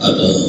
الحمد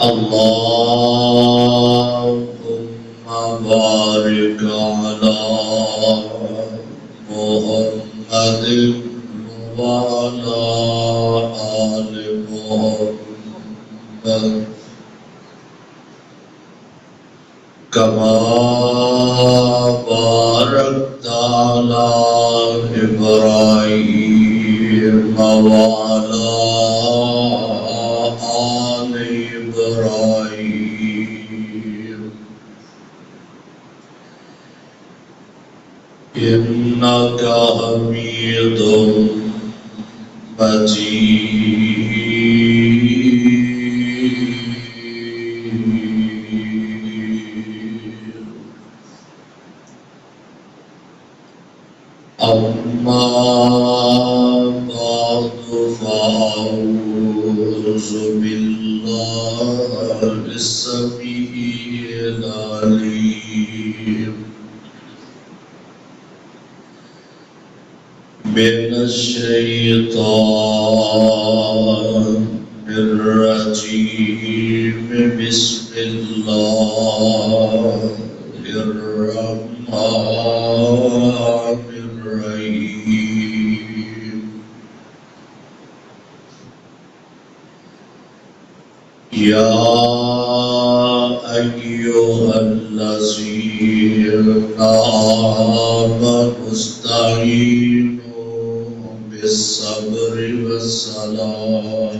اللهم بارك على محمد وعلى آل محمد كما باركت على إبراهيم وعلى آل إبراهيم إنك حميد مجيد. أما بعد فأعوذ بالله السميع العليم من الشيطان الرجيم. بسم الله الرحمن الرحيم. يا أيها الذين آمنوا استعينوا بالصبر والصلاة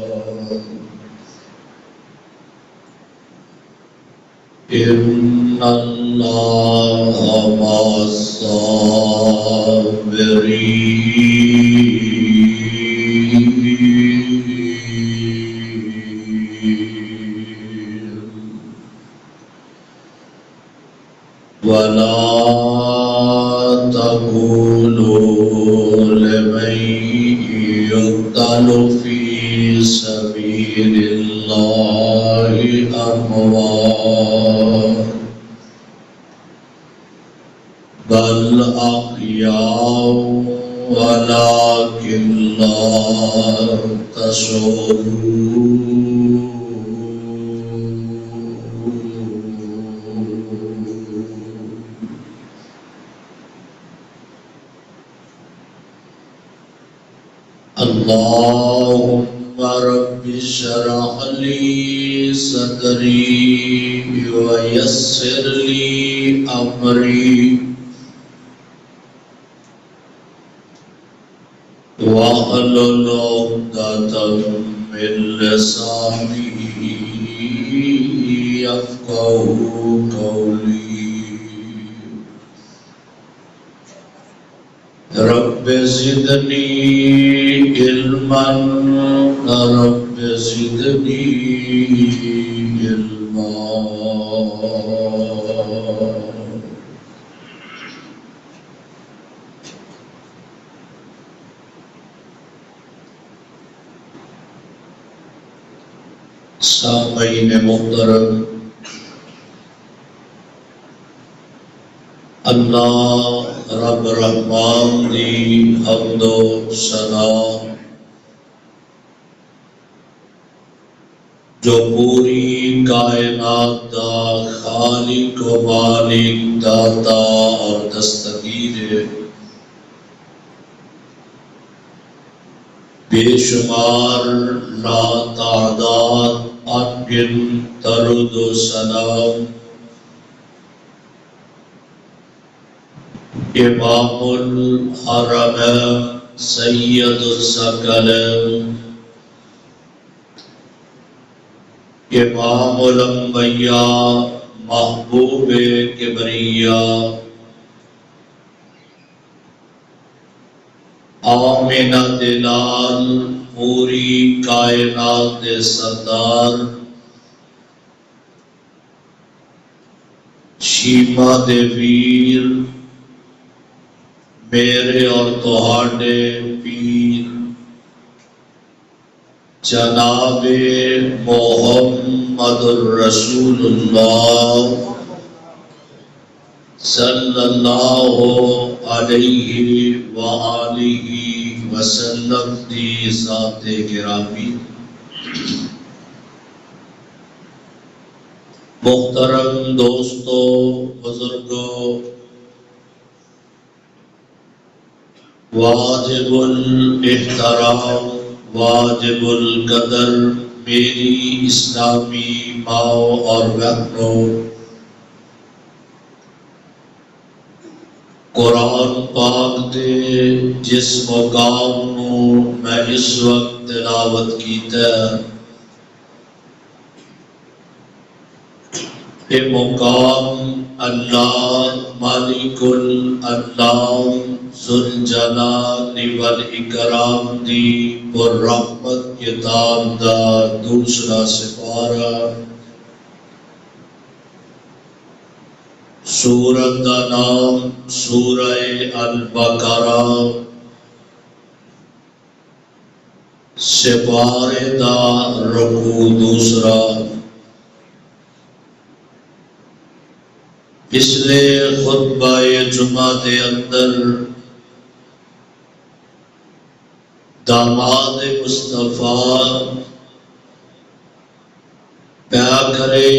إن الله مع الصابرين. ولا تقولوا لمن يقتل في سبيل الله أموات بل أحياء ولكن لا تشعرون. اللهم رب اشرح لي صدري ويسر لي أمري واحلل عقدة من لساني يفقهوا قولي. رب زدني علما رب زدني علما. سامعین محترم، اللہ رب رحمان دی حمد و ثنا جو پوری کائنات دا خالق و مالک داتا اور دستگیر ہے، بے شمار لا تعداد انگن درود و سلام امام الحرمین سید الثقلین امام الانبیاء محبوب کبریاء آمنہ دلال پوری کائنات سردار شیما دے ویر میرے اور تہاڈے پیر جناب محمد الرسول اللہ صلی اللہ علیہ وآلہ وسلم دی ذات گرامی، محترم دوستوں، بزرگوں، واجب الاحترام، واجب القدر میری اسلامی ماؤں اور بہنوں، قرآن پاک دے جس مقام نو میں اس وقت تلاوت کیتا یہ مقام اللہ مالک الانام ذوالجلال والاکرام دی پر رحمت کتاب دا دوسرا سپارہ، سورت دا نام سورہ البقرہ، سپارے دا رکوع دوسرا۔ پچھلے خطبہ جمعہ دے اندر داماد مصطفیٰ پیا کرے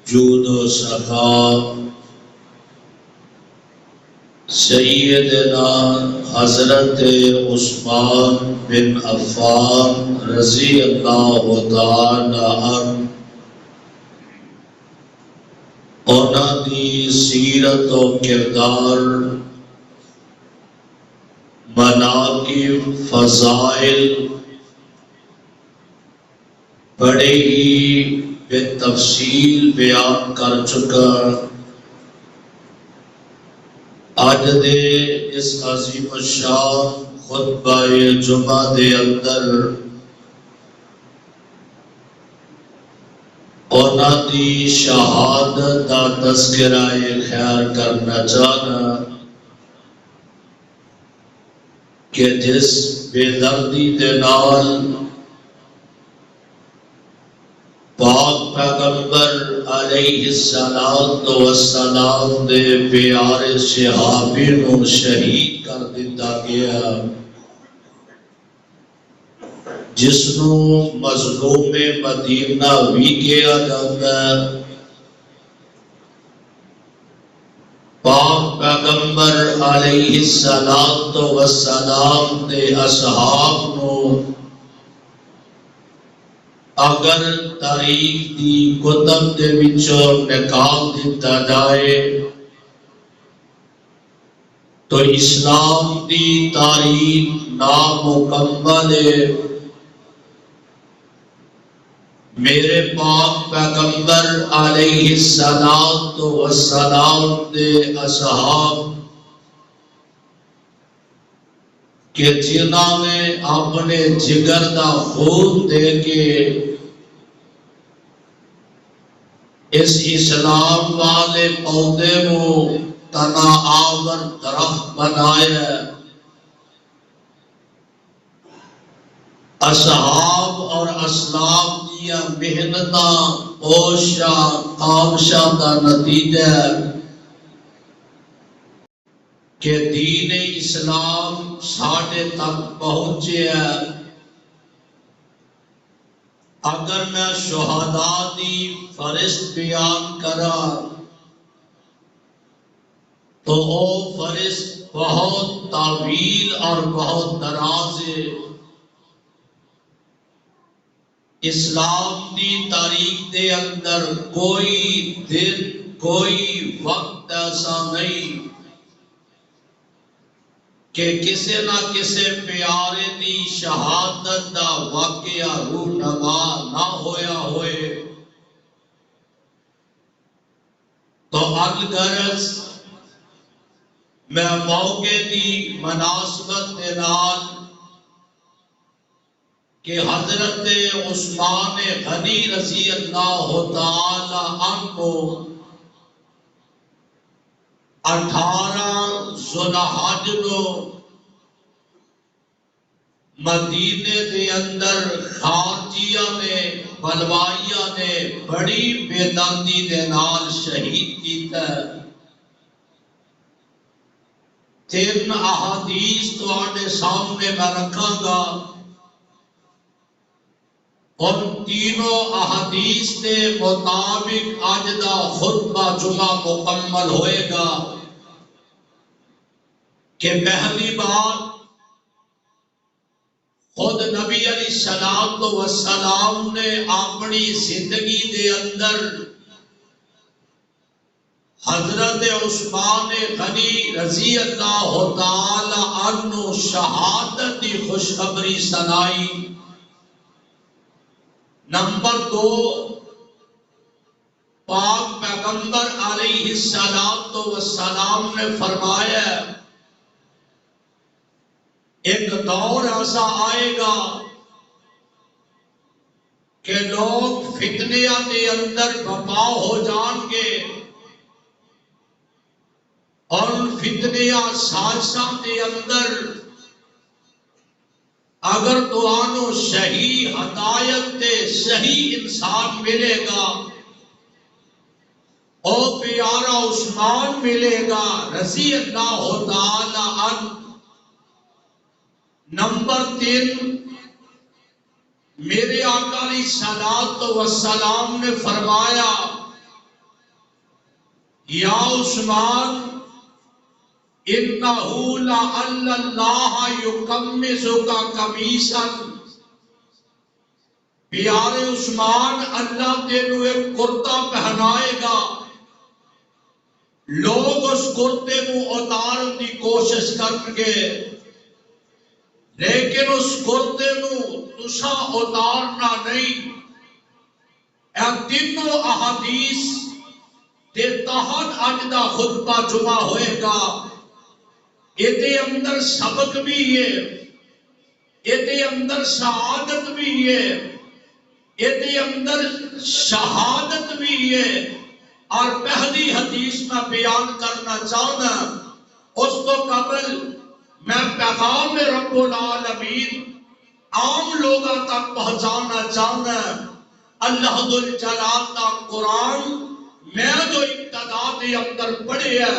جود و سخا سیدنا حضرت عثمان بن عفان رضی اللہ تعالی عنہ انہاں دی سیرت و کردار، مناقب، فضائل بڑے ہی بے تفصیل بیان کر چکا۔ آج دے اس عظیم الشان خطبہ جمعہ دے اندر انہاں دی شہادت دا تذکرہ خیر کرنا چاہنا کہ جس بے دردی دے نال پاک پیغمبر علیہ السلام دے پیارے صحابی نو شہید کر دیتا گیا، جس نو مظلوم مدینہ بھی کیا جاتا ہے۔ پاک پیغمبر علیہ السلام دے اصحاب نو اگر تاریخ دی کتب دے وچوں نکال دیتا جائے تو اسلام دی تاریخ نامکمل ہے۔ میرے پاک پیغمبر علیہ السلام دے اصحاب کہ جنہاں نے اپنے جگر دا خون دے کے اس اسلام والے پودے کو تنا آور درخت بنایا، اصحاب اور اسلاف دیا محنتاں کوشاں کاوشاں دا نتیجہ کہ دین اسلام ساڑھے تک پہنچے ہے۔ اگر میں شہداء دی فہرست بیان کرا تو وہ فہرست بہت طویل اور بہت دراز ہے۔ اسلام دی تاریخ دے اندر کوئی دن کوئی وقت ایسا نہیں کہ کسی نہ کسی پیارے دی شہادت دا واقعہ رونما نہ ہویا ہوئے۔ تو الغرض میں موقع دی مناسبت دے نال کہ حضرت عثمان غنی رضی اللہ تعالی عنہ کو 18 ذوالحج کو مدینے دے اندر خارجیہ نے بلوائیہ نے بڑی بے دردی دے نال شہید کیتا ہے۔ 3 احادیث تو آنے سامنے میں رکھاں گا۔ ان تینوں احادیث کے مطابق اج دا خطبہ جمعہ مکمل ہوئے گا کہ پہلی بات خود نبی علیہ الصلوۃ والسلام نے اپنی زندگی دے اندر حضرت عثمان غنی رضی اللہ تعالی عنہ شہادت کی خوشخبری سنائی۔ نمبر 2، پاک پیغمبر علیہ الصلوۃ والسلام نے فرمایا ایک دور ایسا آئے گا کہ لوگ فتنیاں کے اندر بپا ہو جان گے اور فتنیاں سازشاں کے اندر اگر تمہانوں صحیح ہدایت تے صحیح انسان ملے گا اور پیارا عثمان ملے گا رضی اللہ تعالی عنہ۔ نمبر 3، میرے آقا علیہ الصلوۃ والسلام نے فرمایا یا عثمان انہو لعل اللہ یکمسک قمیصا، پیارے عثمان اللہ تینوں ایک کرتا پہنائے گا، لوگ اس کرتے کو اتارن کی کوشش کریں گے لیکن اس کرتے کو تسا اتارنا نہیں۔ اے تینوں احادیث دے تحت اج دا خطبہ جمعہ ہوئے گا۔ ایدے اندر سبق بھی ہے، ایدے اندر سعادت بھی ہے، ایدے اندر شہادت بھی ہے۔ اور پہلی حدیث میں بیان کرنا چاہنا، اس تو قبل میں پیغام رب العالمین عام لوگوں تک پہنچانا چاہنا۔ اللہ ذوالجلال کا قرآن میں جو ابتدا دے اندر پڑھے ہے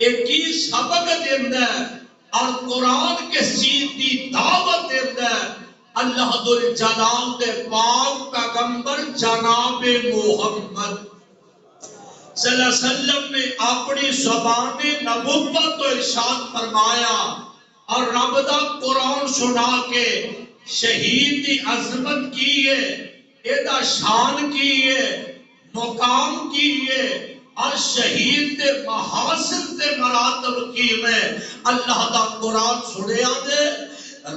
ایک ہی سبق دیندہ ہے اور قرآن کے چیز کی دعوت دیندہ ہے۔ اللہ ذوالجلال دے پاک پیغمبر جناب محمد صلی اللہ علیہ وسلم نے اپنی زبان نبوت تو ارشاد فرمایا اور رب دا قرآن سنا کے شہید کی عظمت کی ہے، ایدہ شان کی ہے، مقام کی ہے اور شہید دے محاسن دے مراتب کی میں اللہ دا قرآن سنیا دے۔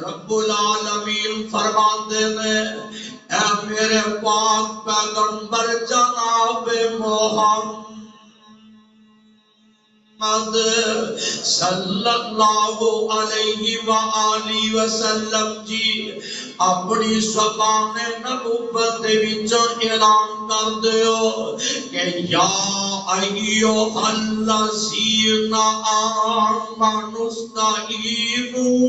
رب العالمین فرماتے ہیں اے میرے پاک پیغمبر جناب محمد صلی اللہ علیہ وآلہ وسلم جی اپنی زبان نبوت وچوں اعلان کر دیو کہ یا ایھا الذین آمنوا استعینوا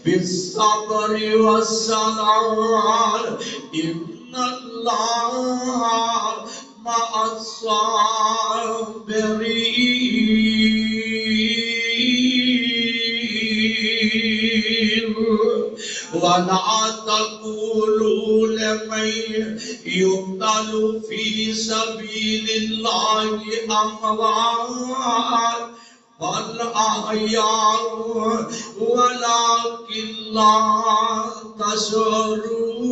بالصبر والصلاۃ ان اللہ مع الصابرین ولا تقولوا لمن يقتل في سبيل الله أموات بل أحياء ولكن لا تشعرون۔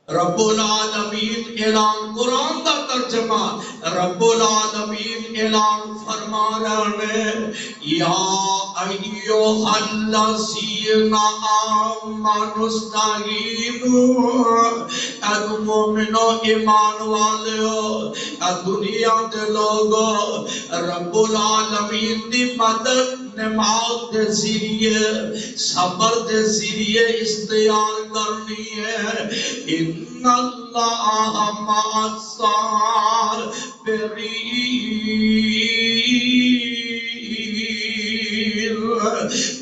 رب العالمین اعلان قرآن کا ترجمہ رب العالمین اعلان فرما رہے ہیں یا ایھا الذین آمنوا استعینوا، اے مومنو ایمان والو، اے دنیا کے لوگو، رب العالمین دی مدد نماز دے ذریعے صبر دے ذریعے استعار کرنی ہے۔ ان اللہ مع الصابرین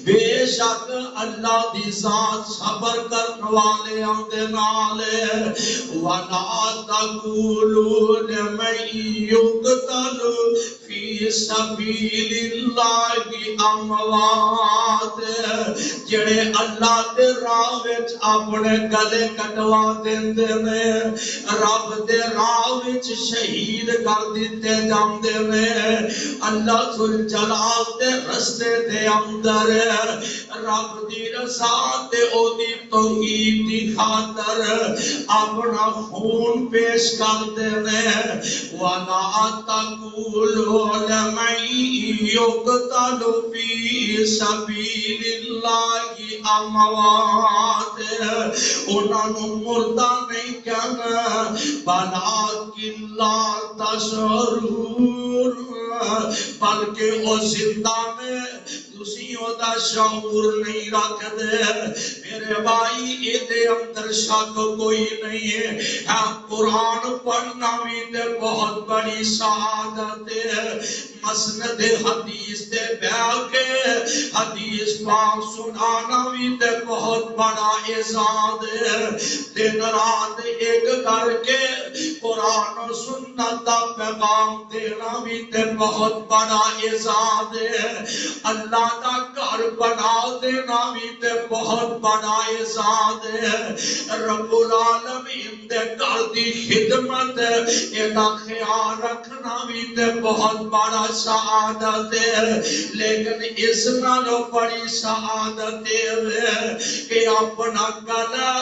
بے شک اللہ دی ذات صبر کرنے والے آندے نالے وَلَا تَقُولُوا لِمَن يُقْتَلُ فِي سَبِيلِ اللَّهِ أَمْوَاتٌ جڑے اللہ دے راہ وچ اپنے گلے کٹوا دیندے نے رب دے راہ وچ شہید کر دتے جاندے نے اللہ ذل جلال دے رستے دے اندر رب دی رضا تے او دی توحید دی خاطر اپنا خون پیش کر دے نے وَلَا تَقُولُوا لِمَن يُقْتَلُ فِي سَبِيلِ اللَّهِ أَمْوَاتٌ انہاں نوں مردہ نہیں کہنا وَلَٰكِن لَا تَشْعُرُونَ بلکہ وہ زندہ میں تسی او دا شعور نہیں رکھ دے میرے بھائی ایدے اندر شک کوئی نہیں ہے ہاں قرآن پڑھنا بھی تے بہت بڑی سعادت ہے مسند حدیث دے بیان کے حدیث پاک سنانا بھی تے بہت بڑا اعزاز ہے دن رات ایک کر کے قرآن و سنت دا پیغام دینا بھی تے بہت بڑا اعزاز ہے اللہ دا گھر بنا دینا بھی تے بہت بڑا اعزاز ہے رب العالمین دے گھر دی خدمت اینا خیال رکھنا بھی تے بہت بڑا سعادت ہے لیکن اس نالوں بڑی سعادت ہے کہ اپنا گلا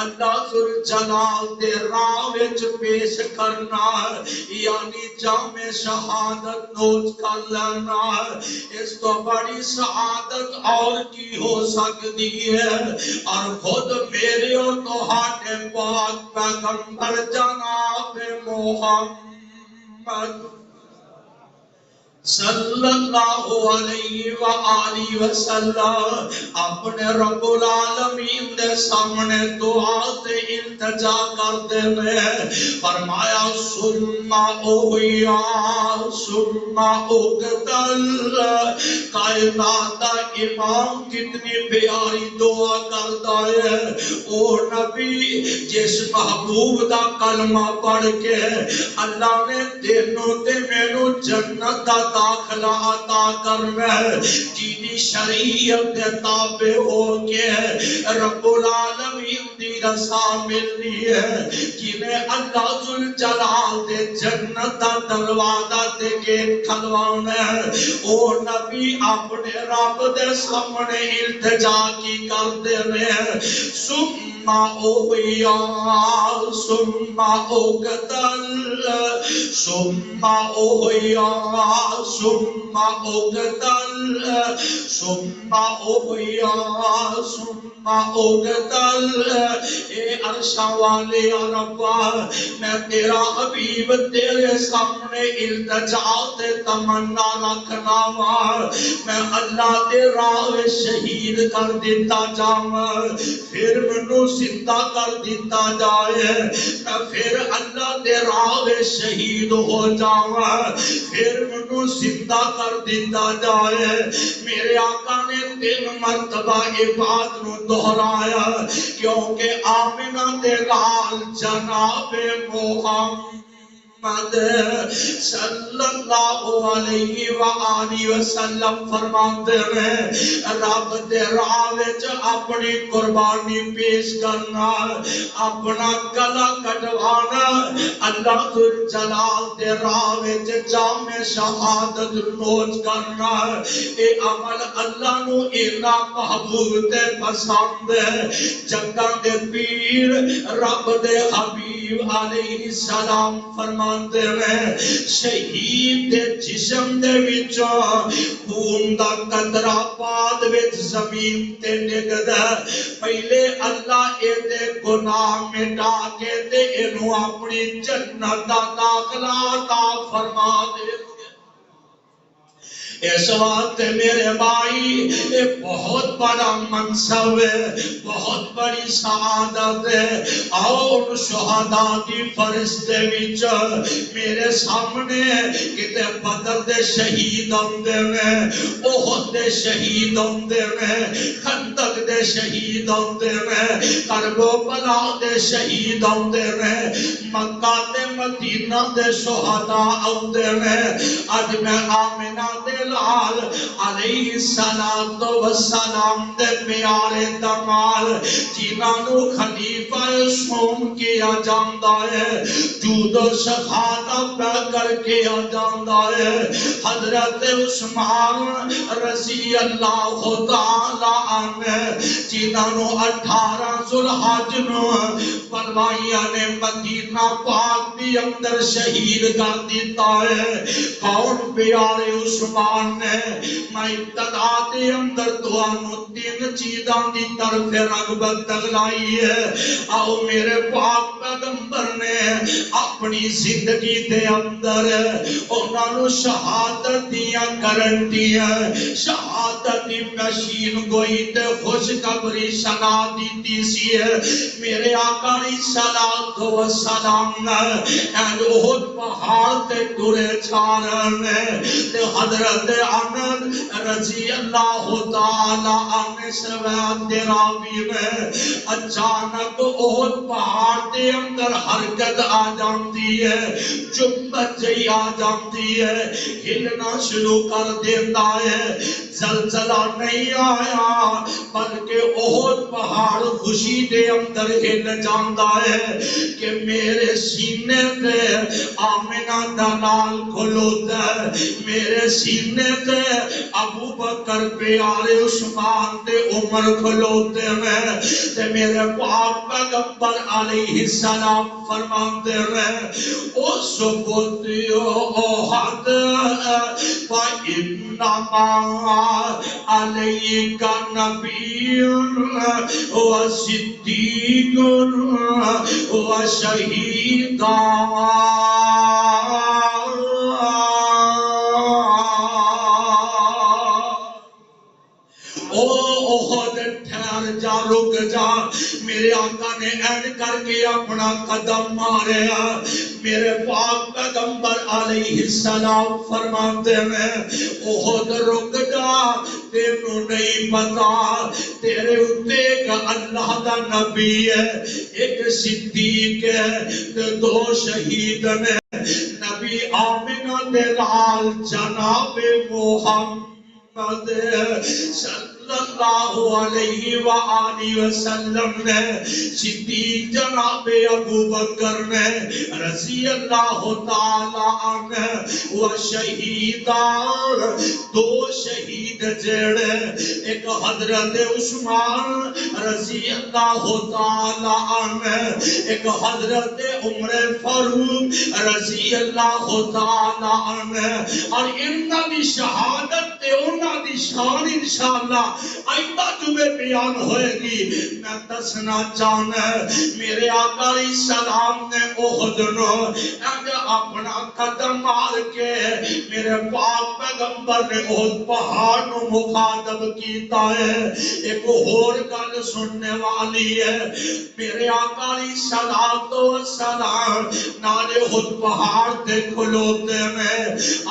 اللہ ذل جلال دے راہ وچ پیش کرنا یعنی جامع شہادت نوچ کر لینا اس تو بڑی سعادت اور کی ہو سکتی ہے اور خود میرے اور تہاڈے پاک پیغمبر جناب محمد صلی اللہ علیہ وآلہ وسلم اپنے رب العالمین دے سامنے دعا تے التجا کر دے میں فرمایا ثم اویا ثم اقتل کائنات دا امام کتنی پیاری دعا کرتا ہے او نبی جس محبوب دا کلمہ پڑھ کے اللہ نے تینوں تے مینوں جنت دا داخلہ عطا کرنا جیدی شریعت دے تابع ہو کے رب العالمین دی رضا ملنی ہے جنہیں اللہ ذل جلال دے جنت دا دروازہ دے گیٹ کھلوانا او نبی اپنے رب دے سامنے التجا کی کر دے میں ثم اویا ثم اقتل ثم اویا ثم اقتل ثم اویا ثم اقتل اے عرشا والے ربا میں تیرا حبیب تیرے سامنے التجا تے تمنا رکھنا وا میں اللہ دے راہ شہید کر دیتا جاواں پھر منو زندہ کر دیتا جائے میں پھر اللہ دے راہ شہید ہو جاواں پھر منو زندہ کر دیتا جائے میرے آقا نے 3 مرتبہ یہ بات نو دہرایا کیونکہ آمنہ دے لال جناب محمد صلی اللہ علیہ وآلہ وسلم فرماتے ہیں رب دے راہ وچ اپنی قربانی پیش کرنا اپنا گلا کٹوانا اللہ ذل جلال دے راہ وچ جامع شہادت نوچ کرنا اے عمل اللہ نو اتنا محبوب تے پسند ہے جنگاں دے پیر رب دے حبیب علیہ السلام فرما شہید دے جسم دے وچوں خون دا قطرہ بعد وچ زمین تے ڈگدا پہلے اللہ اے دے گناہ مٹا کے تے اینو اپنی جنت دا داخلہ عطا فرما دے اس وقت میرے بھائی ایک بہت بڑا منصب ہے، بہت بڑی سعادت ہے۔ اور شہداء دی فرشتے وچ میرے سامنے کتے بدر دے شہید ہوندے میں، احد دے شہید ہوندے میں، خندق دے شہید ہوندے میں، کربلا دے شہید ہوندے میں، مکہ تے مدینہ دے شہداء ہوندے میں۔ اج میں آمنہ دے لال علیہ السلام دے پیارے دمال جنہاں نو خلیفہ شوم کیا جاندا ہے، جود و سخا دا پیکر کیا جاندا ہے، حضرت عثمان رضی اللہ تعالی عنہ جنہاں نو 18 ذوالحج نو بلوائیاں نے مدینہ پاک دی اندر شہید کر دیتا ہے۔ کون پیارے عثمان نے؟ میں ابتدا دے اندر توانو 3 چیزاں دی طرف رغبت دلائی ہے۔ آؤ میرے پاک پیغمبر نے اپنی زندگی دے اندر انہاں نو شہادت دیاں گارنٹیاں، شہادت دی پیشین گوئی تے خوشخبری سنا دیتی سی ہے۔ میرے آقا علیہ الصلوۃ والسلام احد پہاڑ تے ٹرے چھارن تے حضرت انس رضی اللہ تعالی عنہ سواد دے راوی میں اچانک احد پہاڑ دے اندر حرکت آ جاندی ہے، جنبت جئی آ جاندی ہے، ہلنا شروع کر دیتا ہے۔ زلزلہ نہیں آیا بلکہ احد پہاڑ خوشی دے اندر ہل جاندا ہے کہ میرے سینے تے آمنہ دا نال کھلوتا ہے، میرے سینے تے ابو بکر پیارے عثمان تے عمر کھلوتے ہیں تے میرے پاک پیغمبر علیہ السلام فرماتے ہیں او ثبوتیو احد فإنما علیک نبی و صدیق و شہیدان۔ او احد ٹھہر جا، رک جا، میرے آقا نے اینڈ کر کے اپنا قدم ماریا۔ میرے پاک پیغمبر علیہ السلام فرماتے ہیں احد رک جا، تینوں نہیں پتا تیرے اتے ایک اللہ دا نبی ہے، ایک صدیق ہے، تے 2 شہید نے۔ نبی آمنہ دے لال جناب محمد صلی اللہ علیہ وآلہ وسلم نے، صدیق جناب ابو بکر نے رضی اللہ تعالی عنہ و شہیدان 2 شہید جڑے، ایک حضرت عثمان رضی اللہ تعالی عنہ، ایک حضرت عمر فاروق رضی اللہ تعالی عنہ، اور انہاں دی شہادت تے انہاں دی شان انشاءاللہ آئندہ جمعے بیان ہوئے گی۔ میں دسنا چاہنا میرے آقا علیہ السلام نے احد نو اپنا قدم مار کے میرے پاک پیغمبر نے احد پہاڑ نو مخاطب کیتا ہے۔ ایک اور گل سننے والی ہے، میرے آقا علیہ السلام نالے احد پہاڑ تے کھلوتے میں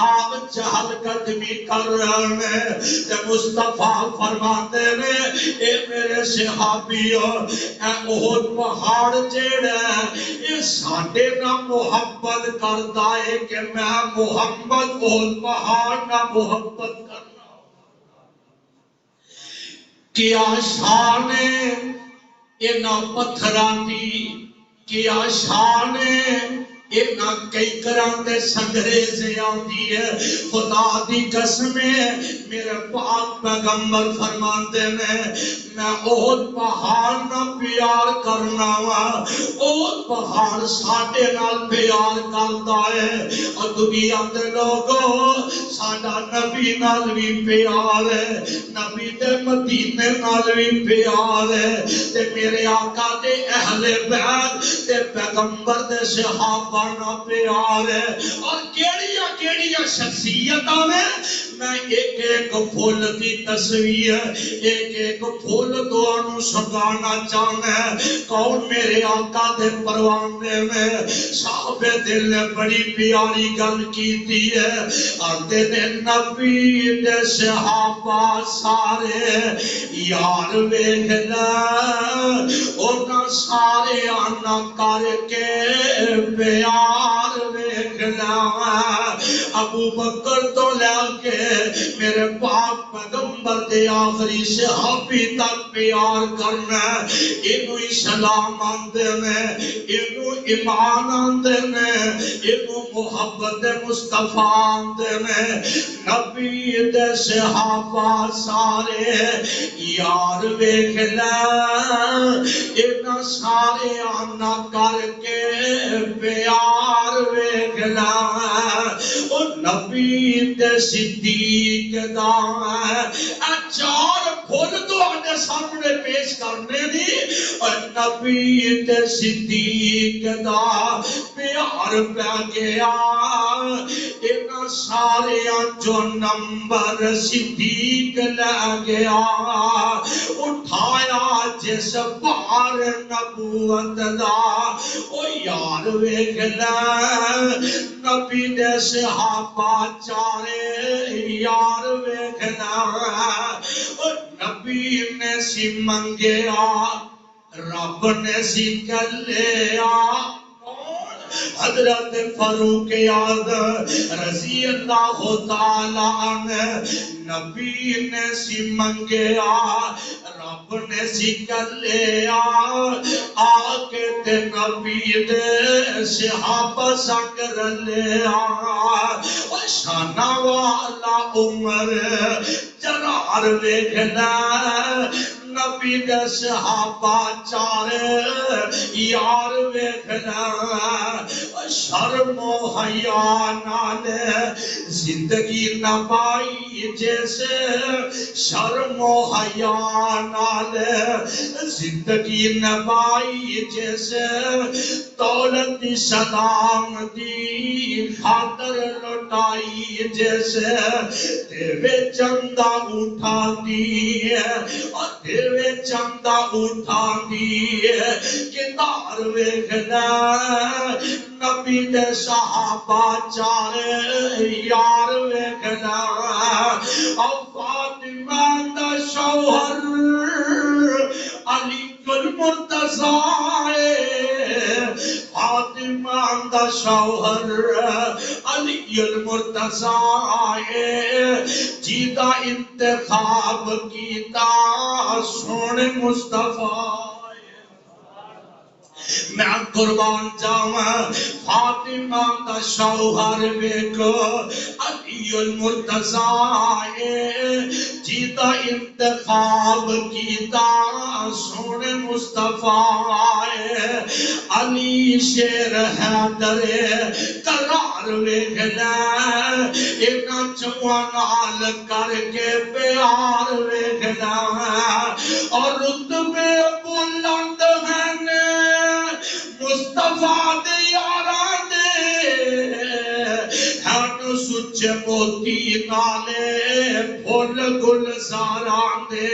آپ چہل قدمی کر رہے ہیں تے مصطفیٰ فرماتے ہیں اے میرے صحابیوں، اے احد پہاڑ جیڑا اے ساڈے نال محبت کردا ہے کہ میں محمد احد پہاڑ نال محبت کرنا۔ کیا شان ہے انہاں پتھراں دی، کیا شان ہے انہاں کئی کران دے سنگریزے آندی ہے۔ خدا دی قسم ہے میرے پاک پیغمبر فرماتے ہیں میں احد پہاڑ نہ پیار کرنا وا، احد پہاڑ ساڈے نال پیار کردا ہے، اور دنیا دے لوگوں ساڈا نبی نال بھی پیار ہے، نبی دے مدینے نال بھی پیار ہے، تے میرے آقا دے اہل بیت تے پیغمبر دے صحابہ نہ پیار ہے۔ اور کیڑیاں کیڑیاں شخصیتاں نے میں ایک ایک پھول کی تصویر ایک ایک پھول دوانو سکانا چاہنا ہے کون میرے آقا دے پروانے میں صاحب دل نے بڑی پیاری گل کی دی ہے آتے نے نبی دے صحابہ سارے یار ویکھنا اونا سارے آنا کر کے پیار ویکھنا ابو بکر تو لے کے میرے پاک پیغمبر دے آخری صحابی تک پیار کرنا انہوں اسلام آندے میں انہوں ایمان آندے میں انہوں محبت مصطفیٰ آندے میں نبی دے صحابہ سارے یار ویکھنا انہاں سارے آنا کر کے پیار ویکھنا او نبی تے صدیق دا چار پھول تو آنے سامنے پیش کرنے دی اور نبی تے صدیق دا پیار پہ گیا انہاں سارے جو نمبر صدیق لے گیا اٹھایا جس بار نبوت دا او یار ویکھنا نبی دے صحابہ چارے یار ویکھنا او نبی نے سی منگیا رب نے سی کلیا حضرت فاروق اعظم رضی اللہ تعالیٰ عنہ نبی نے سی منگیا رب نے سی کلیا آکے تے نبی دے صحابہ سنگ رلیا شانہ والا عمر جرار ویکھنا نبی دے صحابہ چارے یار ویکھنا شرم و حیا نال زندگی نبائی جیسے شرم و حیا نال زندگی نبائی جیسے دولت سلام دی خاطر لٹائی جیسے دیوے چندہ اٹھا دی اور دیوے چندہ اٹھا دی کتار ویکھنا نبی دے صحابہ چارے یار ویکھنا اور فاطمہ دا شوہر علی المرتضی فاطمہ دا شوہر علی المرتضی جیدہ انتخاب کیتا سونے مصطفیٰ میں قربان جاؤں فاطمہ دا شوہر ویکھو علی المرتضی جیتا انتخاب کیتا سونے مصطفیٰ علی شیر حیدر قرار ویکھنا اینا چوانال کر کے پیار ویکھنا اور رتبے بلند ہیں مصطفیٰ دے یاران دے ہن سچے موتی نالے پھول گلزاران دے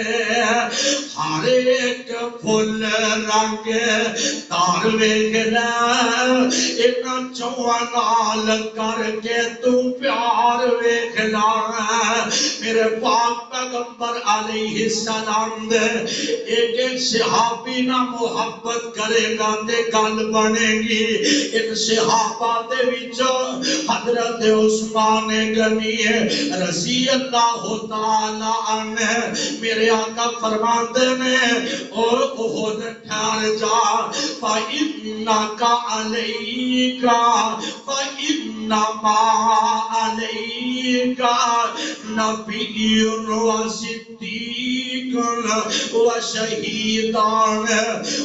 ہر ایک پھول رنگ تار ویکھنا انہاں چواں نال کر کے تو پیار ویکھنا میرے پاک پیغمبر علیہ السلام دے ایک ایک صحابی نہ محبت کرے گا تے گل بنے گی ان صحابہ دے وچوں حضرت عثمان غنی رضی اللہ تعالی عنہ میرے آقا فرماتے ہیں او احد ٹھہر جا فإنک علیک فإنما علیک نبی و صدیق و شہیدان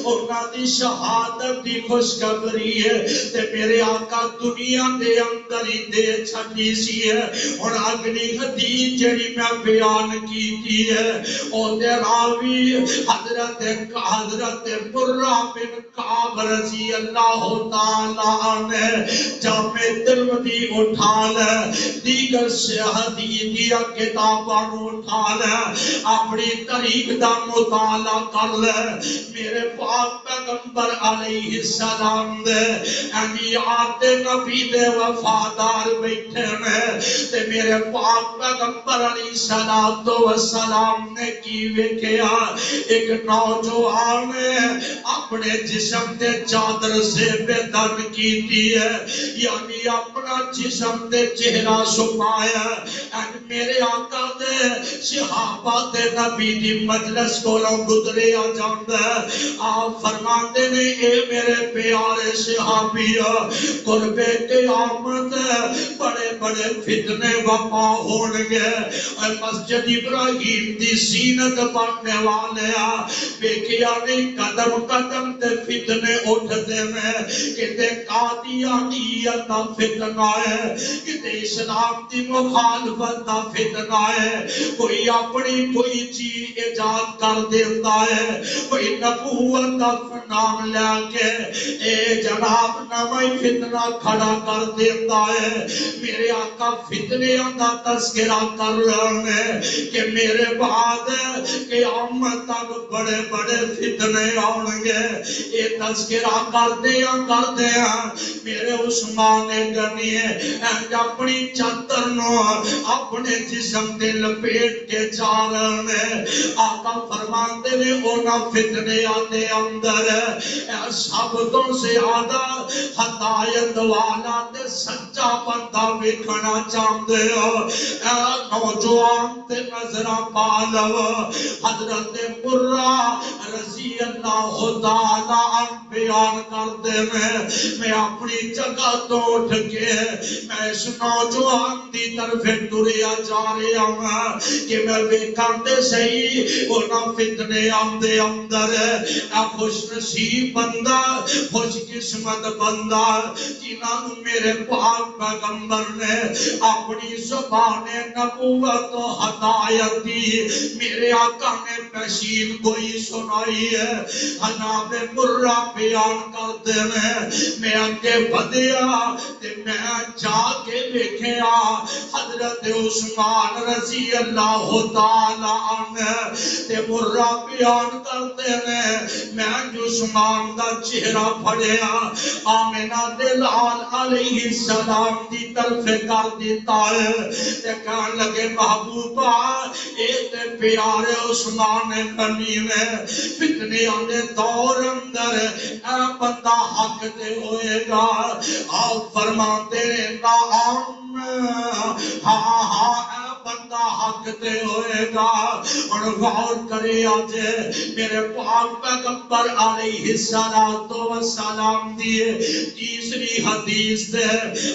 انہاں دی شہادت دی خوشخبری ہے تے میرے آقا دنیا دے اندر ہی دے چھٹی سی ہے اور اگلی حدیث جڑی میں بیان کی ہے او دے راوی حضرت مرہ بن کعب رضی اللہ تعالیٰ عنہ جامع ترمذی اٹھا لے دیگر حدیث دیا کتاباں اٹھا لے اپنی طریق دا مطالعہ کر لے میرے پاک پیغمبر علیہ السلام دے انبیاء نبی دے وفادار بیٹھے میں تے میرے پاک پیغمبر علیہ السلام نے کی ویکھیا ایک نوجوان اپنے جسم تے چادر سے بے دن کیتی ہے یعنی اپنا جسم تے چہرہ چھپایا میرے آقا دے صحابہ تے نبی دی مجلس کولوں گزرے آ جاندا آپ فرماتے نے اے میرے پیارے صحابی قرب قیامت بڑے بڑے فتنے وپا ہونگے اور مسجد ابراہیم دی زینت بننے والے بیکیا نہیں قدم قدم تے فتنے اٹھتے میں کتے قادیانیت دا فتنہ ہے کتے اسلام دی مخالفت دا فتنہ ہے کوئی اپنی کوئی چیز ایجاد کر دیتا ہے کوئی نبوت دا نام لے کے اے جناب نوائی فتنہ کھڑا کر دیتا ہے میرے آقا فتنے دا تذکرہ کر رہے ہیں کہ میرے بعد قیامت تک بڑے بڑے فتنے آنگے یہ تذکرہ کر دیا میرے عثمان غنی اپنی چادر نو اپنے جسم دے لپیٹ کے جا رہے ہیں آقا فرماتے نے اونا فتنے آتے اندر سب تو زیادہ ہدایت والا تے سچا بندہ ویکھنا چاہتے ہو نوجوان تے نظرہ پالو حضرت مرہ رضی اللہ تعالیٰ عنہ بیان کرتے میں اپنی جگہ تو اٹھ کے میں اس نوجوان دی طرف ٹریا جا رہا ہوں کہ میں ویکھتے صحیح اونا فتنے آندے اندر خوش نصیب بندہ خوش قسمت بندہ جنہاں میرے پاک پیغمبر نے اپنی زبان نبوت و ہدایت دی میرے آقا نے پیشین کوئی سنائی ہے حناب مرہ بیان کرتے میں آگے بدیا تے میں جا کے دیکھیا حضرت عثمان رضی اللہ تعالیٰ عنہ تے مرہ بیان کرتے میں عثمان دا چہرہ پھڑیا آمینہ دلال علیہ السلام دی طرف کر دیتا ہے تے کہنے لگے محبوبہ اے تے پیارے عثمان غنی میں فتنے آنے دور اندر اے بندہ حق دے ہوئے گا آپ فرماتے نعم ہاں ہاں اے بندہ حق دے ہوئے گا اور غور کرے آجے میرے پاک پیغمبر علیہ السلام دیئے تیسری حدیث دے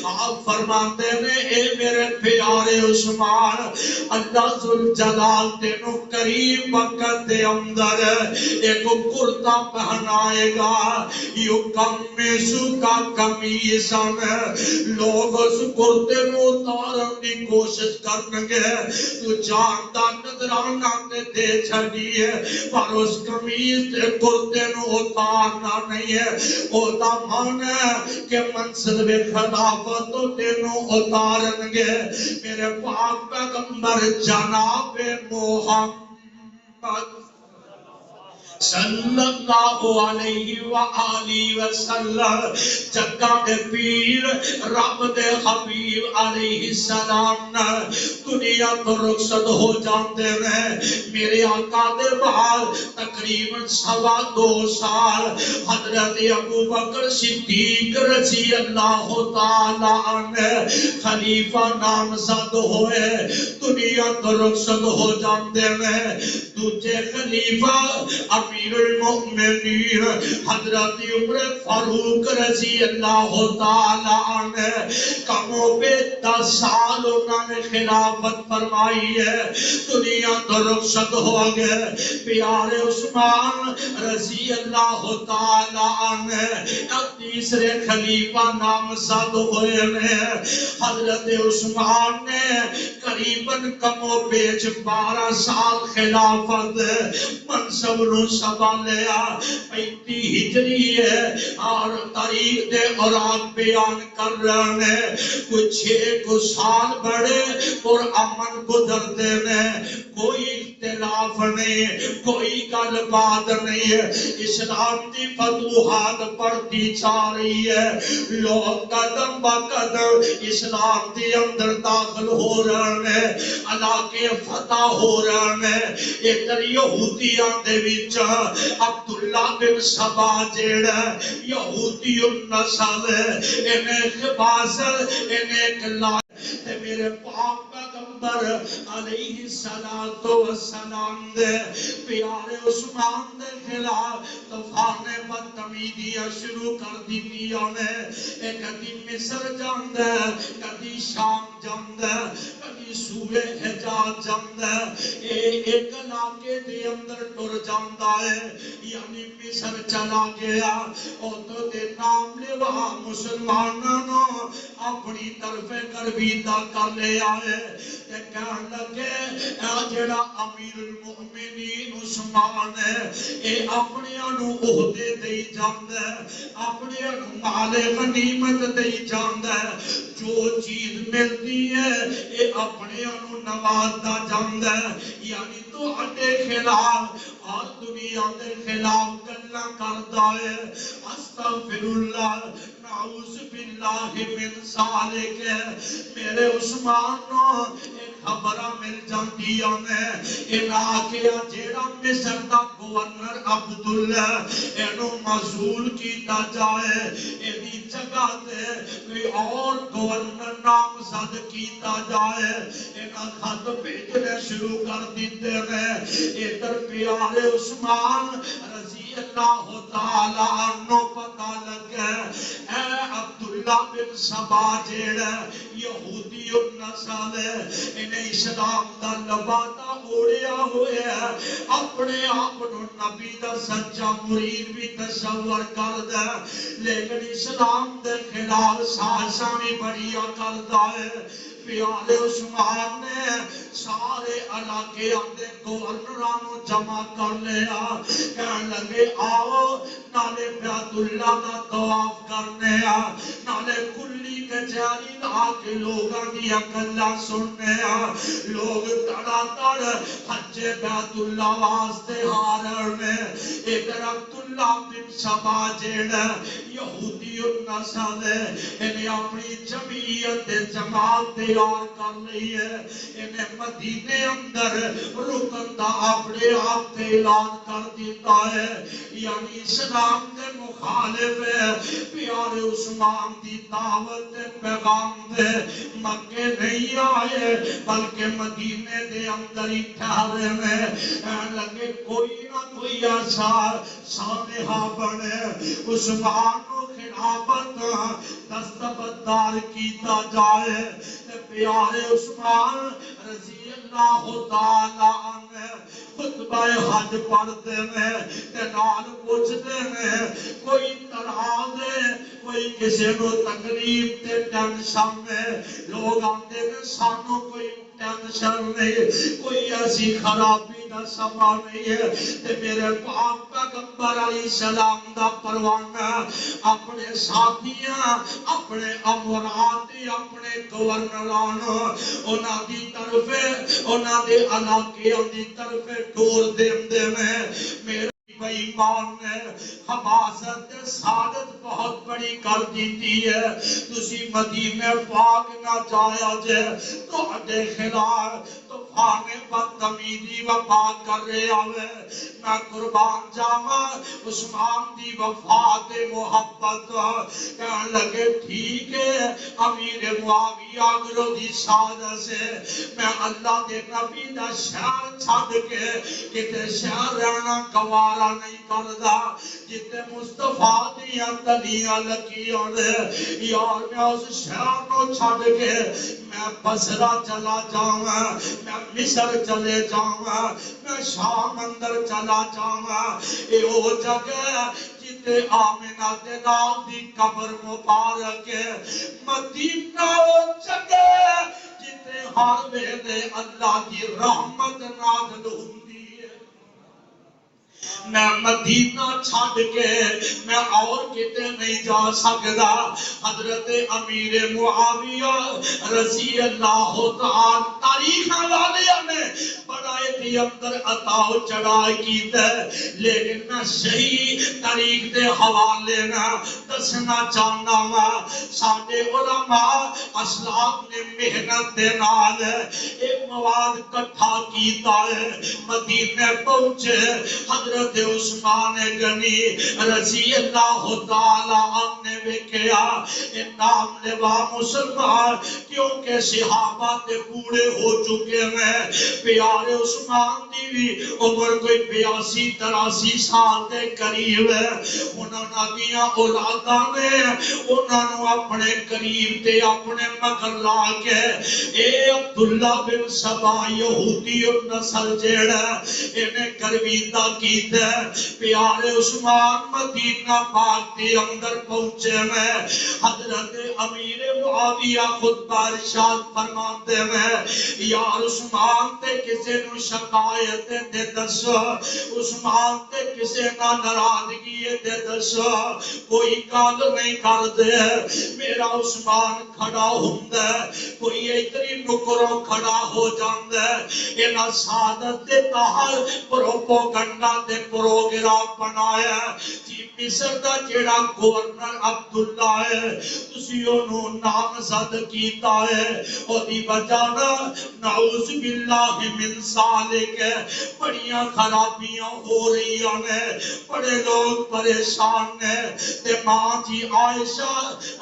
آپ فرماتے ہیں اے میرے پیارے عثمان اللہ ذوالجلال تینوں قریب وقت دے اندر ایک کرتا پہنائے گا یو کمیسو کا کمیسن لوگ اس کرتے میں اتارن کی کوشش کرنگے تو جانتا نظرانہ تے دے چھڑی ہے پر اس کمیز تے کرتے میں اتارنا نہیں ہے او دا مان ہے کہ منصب خلافت تو تینوں اتارنگے میرے پاک پیغمبر جناب محمد صلی اللہ علیہ وآلہ وسلم جگہ دے پیر رب دے حبیب علیہ السلام دنیا تو رخصت ہو جاتے ہیں میرے آقا دے بعد تقریباً 2.25 سال حضرت ابو بکر صدیق رضی اللہ تعالی عنہ خلیفہ نامزد ہوئے دنیا تو رخصت ہو جاتے ہیں دوسرے خلیفہ امیر المؤمنین حضرت عمر فاروق رضی اللہ تعالیٰ عنہ کموں پہ 10 سال انہوں نے خلافت فرمائی ہے، دنیا تو رخصت ہو گئے. پیارے عثمان رضی اللہ تعالیٰ عنہ تیسرے خلیفہ نامزد ہوئے ہیں. حضرت عثمان نے قریباً کمو بیچ 12 سال خلافت منصب نو سنبھالیا. 35 ہجری ہے اور تاریخ دے اوراق بیان کر رہے ہیں. کچھ 6 سال بڑے اور امن گزرتے ہیں، کوئی اختلاف نہیں، کوئی گل بات نہیں ہے. اسلام کی فتوحات بڑھتی جا رہی ہے، لوگ قدم با قدم اسلام کے اندر داخل ہو رہے ہیں، علاقے فتح ہو رہے ہیں. ادھر یہودیاں دے وچ عبداللہ بن سبا جیڑا یہودی النسل انہیں خبازل انہیں کلا تے میرے پاک پیغمبر علیہ السلام دے پیارے عثمان دے خلاف طوفان بدتمیزیاں شروع کر دیتی نے. کدی مصر جاندا ہے، کدی شام جاندا ہے، کدی صوبے حجاز جاندا ہے. ایک علاقے دے اندر ٹر جاندا ہے، یعنی مصر چلا گیا. اوتھوں دے نام لیوا مسلماناں اپنی طرف گرویدہ کر لے آئے. تے کہن لگے اے جڑا امیر المؤمنین عثمان ہے، اے اپنے نو عہدے دئی جاندا ہے، اپنے نو مال غنیمت دئی جاندا ہے. جو چیز ملتی ہے اے اپنے نو نوازدا جاندا ہے. یعنی تو اڈے خلاف اور دنیا دے خلاف گلاں کردا ہے. استغفر اللہ نعوذ باللہ من ذالک. میرے عثمان نو ایک خبراں مل جاندیاں نے. انہاں آکھیا جیڑا مصر دا گورنر عبداللہ اینو معزول کیتا جائے، ایدی جگہ تے کوئی اور گورنر نامزد کیتا جائے. انہاں خط بھیجنے شروع کر دیتے ہیں. ادھر پیارے عثمان رضی اللہ تعالیٰ عنہ پتہ لگے اے عبداللہ بن سبا جیڑا یہودی النسل ہے، انہیں اسلام دا لبادہ اوڑیا ہوئے ہے، اپنے آپ نو نبی دا سچا مرید بھی تصور کر دے، لیکن اسلام دے خلاف سازشاں بھی بڑیا کردا ہے. پیارے عثمان نے سارے علاقے اندے گورنرانو جمع کر لیا. کہنے لگے آؤ نالے بیت اللہ دا طواف کرنے آ، نالے کلی کچہری لا کے لوگاں دیا گلاں سننے آ. لوگ تڑا تڑ حج بیت اللہ واسطے ہارن میں. ادھر عبداللہ بن سبا جیڑا یہودی النسل ہے، انہیں اپنی جمعیت جماعت تیار کر لی ہے. انہیں مدینے اندر رکن دا اپنے آپ اعلان کر دیتا ہے. یعنی اسلام کے مخالف ہے. پیارے عثمان دی دعوت پیغام دے مکے نہیں آئے بلکہ مدینے دے اندر ہی ٹھہرے میں. لگے کوئی نہ کوئی ایسا صالحہ بنے عثمان کو خلافت دستبردار کیتا جائے. پیارے عثمان رضی اللہ تعالیٰ عنہ خطبہ حج پڑھتے ہیں تے نال پوچھتے ہیں کوئی تراز ہے، کوئی کسی نو تکلیف تے ٹینشن ہے. لوگ آتے ہیں سانو کوئی ٹینشن نہیں، کوئی ایسی خرابی دا سما نہیں ہے. تے میرے پاک پیغمبر علیہ السلام دا پروانہ اپنے ساتھیاں، اپنے امورات، اپنے گورنران انہاں دی طرف، انہاں دے علاقے دی طرف ٹور دے میں. میرے بیمان نے حماست سعادت بہت بڑی کر دیتی ہے تسی مدینہ پاک نہ جایا جے تو اڈے خلاف تو فانے بدتمیزی وفات کر رہے آوے میں قربان جاما عثمان دی وفات محبت کہنے لگے ٹھیک ہے امیر معاویہ گرو دی سادہ سے میں اللہ دے نبی دا شہر چھڑ کے کتے شہر رہنا گوارا نہیں کردہ جتے مصطفیٰ دیا تلیاں لکی اور یار میں اس شہر کو چھڑ کے میں بصرہ چلا جاؤں میں مصر چلے جاؤں میں شام اندر چلا جاؤں اے وہ جگہ جتے آمنہ دے نال دی قبر مبارک مدینہ وہ جگہ جتے ہر ویلے اللہ دی رحمت نازل ہوندی ہے میں مدینہ چھڑ کے میں اور کتے نہیں جا سکتا حضرت امیر معاویہ رضی اللہ تعالی تاریخ والے نے بڑا ایتی اندر عطاو چڑھائی کیتا ہے لیکن میں صحیح تاریخ دے حوالے نہ دسنا چاہنا ہوں ساڑھے علماء اسلاف نے محنت دے نال ایک مواد کٹھا کیتا ہے مدینہ پہنچے حضرت عثمان غنی رضی اللہ تعالیٰ عنہ نے وکیا نام لوا مسلمان کیونکہ صحابہ تے بوڑے ہو چکے ہیں پیارے عثمان دی بھی عمر کوئی 82-83 سال دے قریب ہے انہوں نے اولادہ نے انہوں نے اپنے قریب تے اپنے مگر لا کے اے عبداللہ بن سبا یہودی نسل جیڑا انہیں گرویدہ کیتے پیارے عثمان مدینہ پاک کے اندر پہنچے میں حضرت امیر معاویہ خطبہ ارشاد فرماتے میں یا عثمان تے کسے نو شکایت دے دسو عثمان تے کسے نہ ناراضگی دے دسو کوئی کال نہیں کر دے میرا عثمان کھڑا ہوندا کوئی اتنی نکروں کھڑا ہو جاندا انہاں سعادت دے تحر پروپوگنڈا دے پروگرام بنایا جی مصر دا جیڑا گورنر عبداللہ ہے تسی انہوں نامزد کیتا ہے اور دی بجانا نعوذ باللہ من سالک بڑیاں خرابیاں ہو رہی ہیں بڑے لوگ پریشان ہیں تے ماں جی عائشہ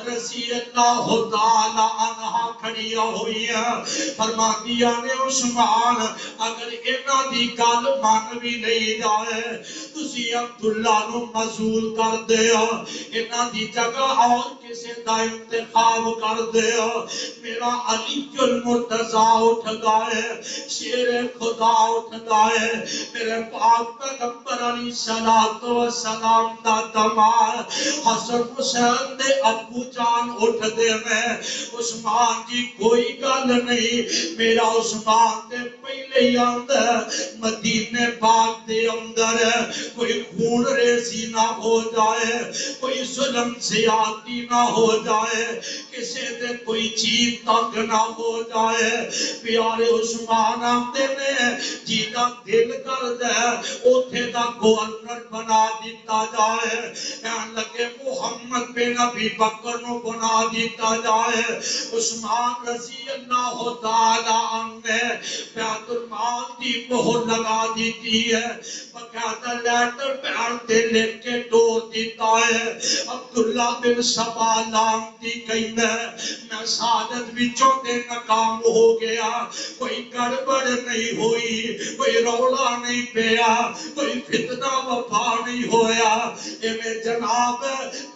رضی اللہ تعالی عنہ کھڑیاں ہوئی ہیں فرما دیا نے عثمان اگر انہاں دی گل مان بھی نہیں جائے تسی عبداللہ نو مزول کر دے ہو انہاں دی جگہ اور کسی دا انتخاب کر دے ہو میرا علی المرتضی اٹھ گئے شیر خدا اٹھ گئے میرے پاک پیغمبر علیہ السلام دا دمار حسن حسین دے ابو جان اٹھ دے میں عثمان جی کوئی گل نہیں میرا عثمان دے پہلے یاد مدینہ پاک دے اندر کوئی خون ریزی نہ ہو جائے کوئی ظلم زیادتی نہ ہو جائے کسی دے کوئی چیز تنگ نہ ہو جائے پیارے عثمان آمدے نے جیدہ دل کر دے اوتھے دا گورنر بنا دیتا جائے کہنے لگے محمد بن ابی بکر نو بنا دیتا جائے عثمان رضی اللہ تعالی عنہ بیت المال دی مہر لگا دیتی ہے بقیادہ لیٹر پہنتے لکھ کے ڈور دیتا ہے عبداللہ بن سبا لام دی گئی میں سعادت وچوں دے ناکام ہو گیا کوئی گڑبڑ نہیں ہوئی کوئی رولا نہیں پیا کوئی فتنہ وفا نہیں ہویا میں جناب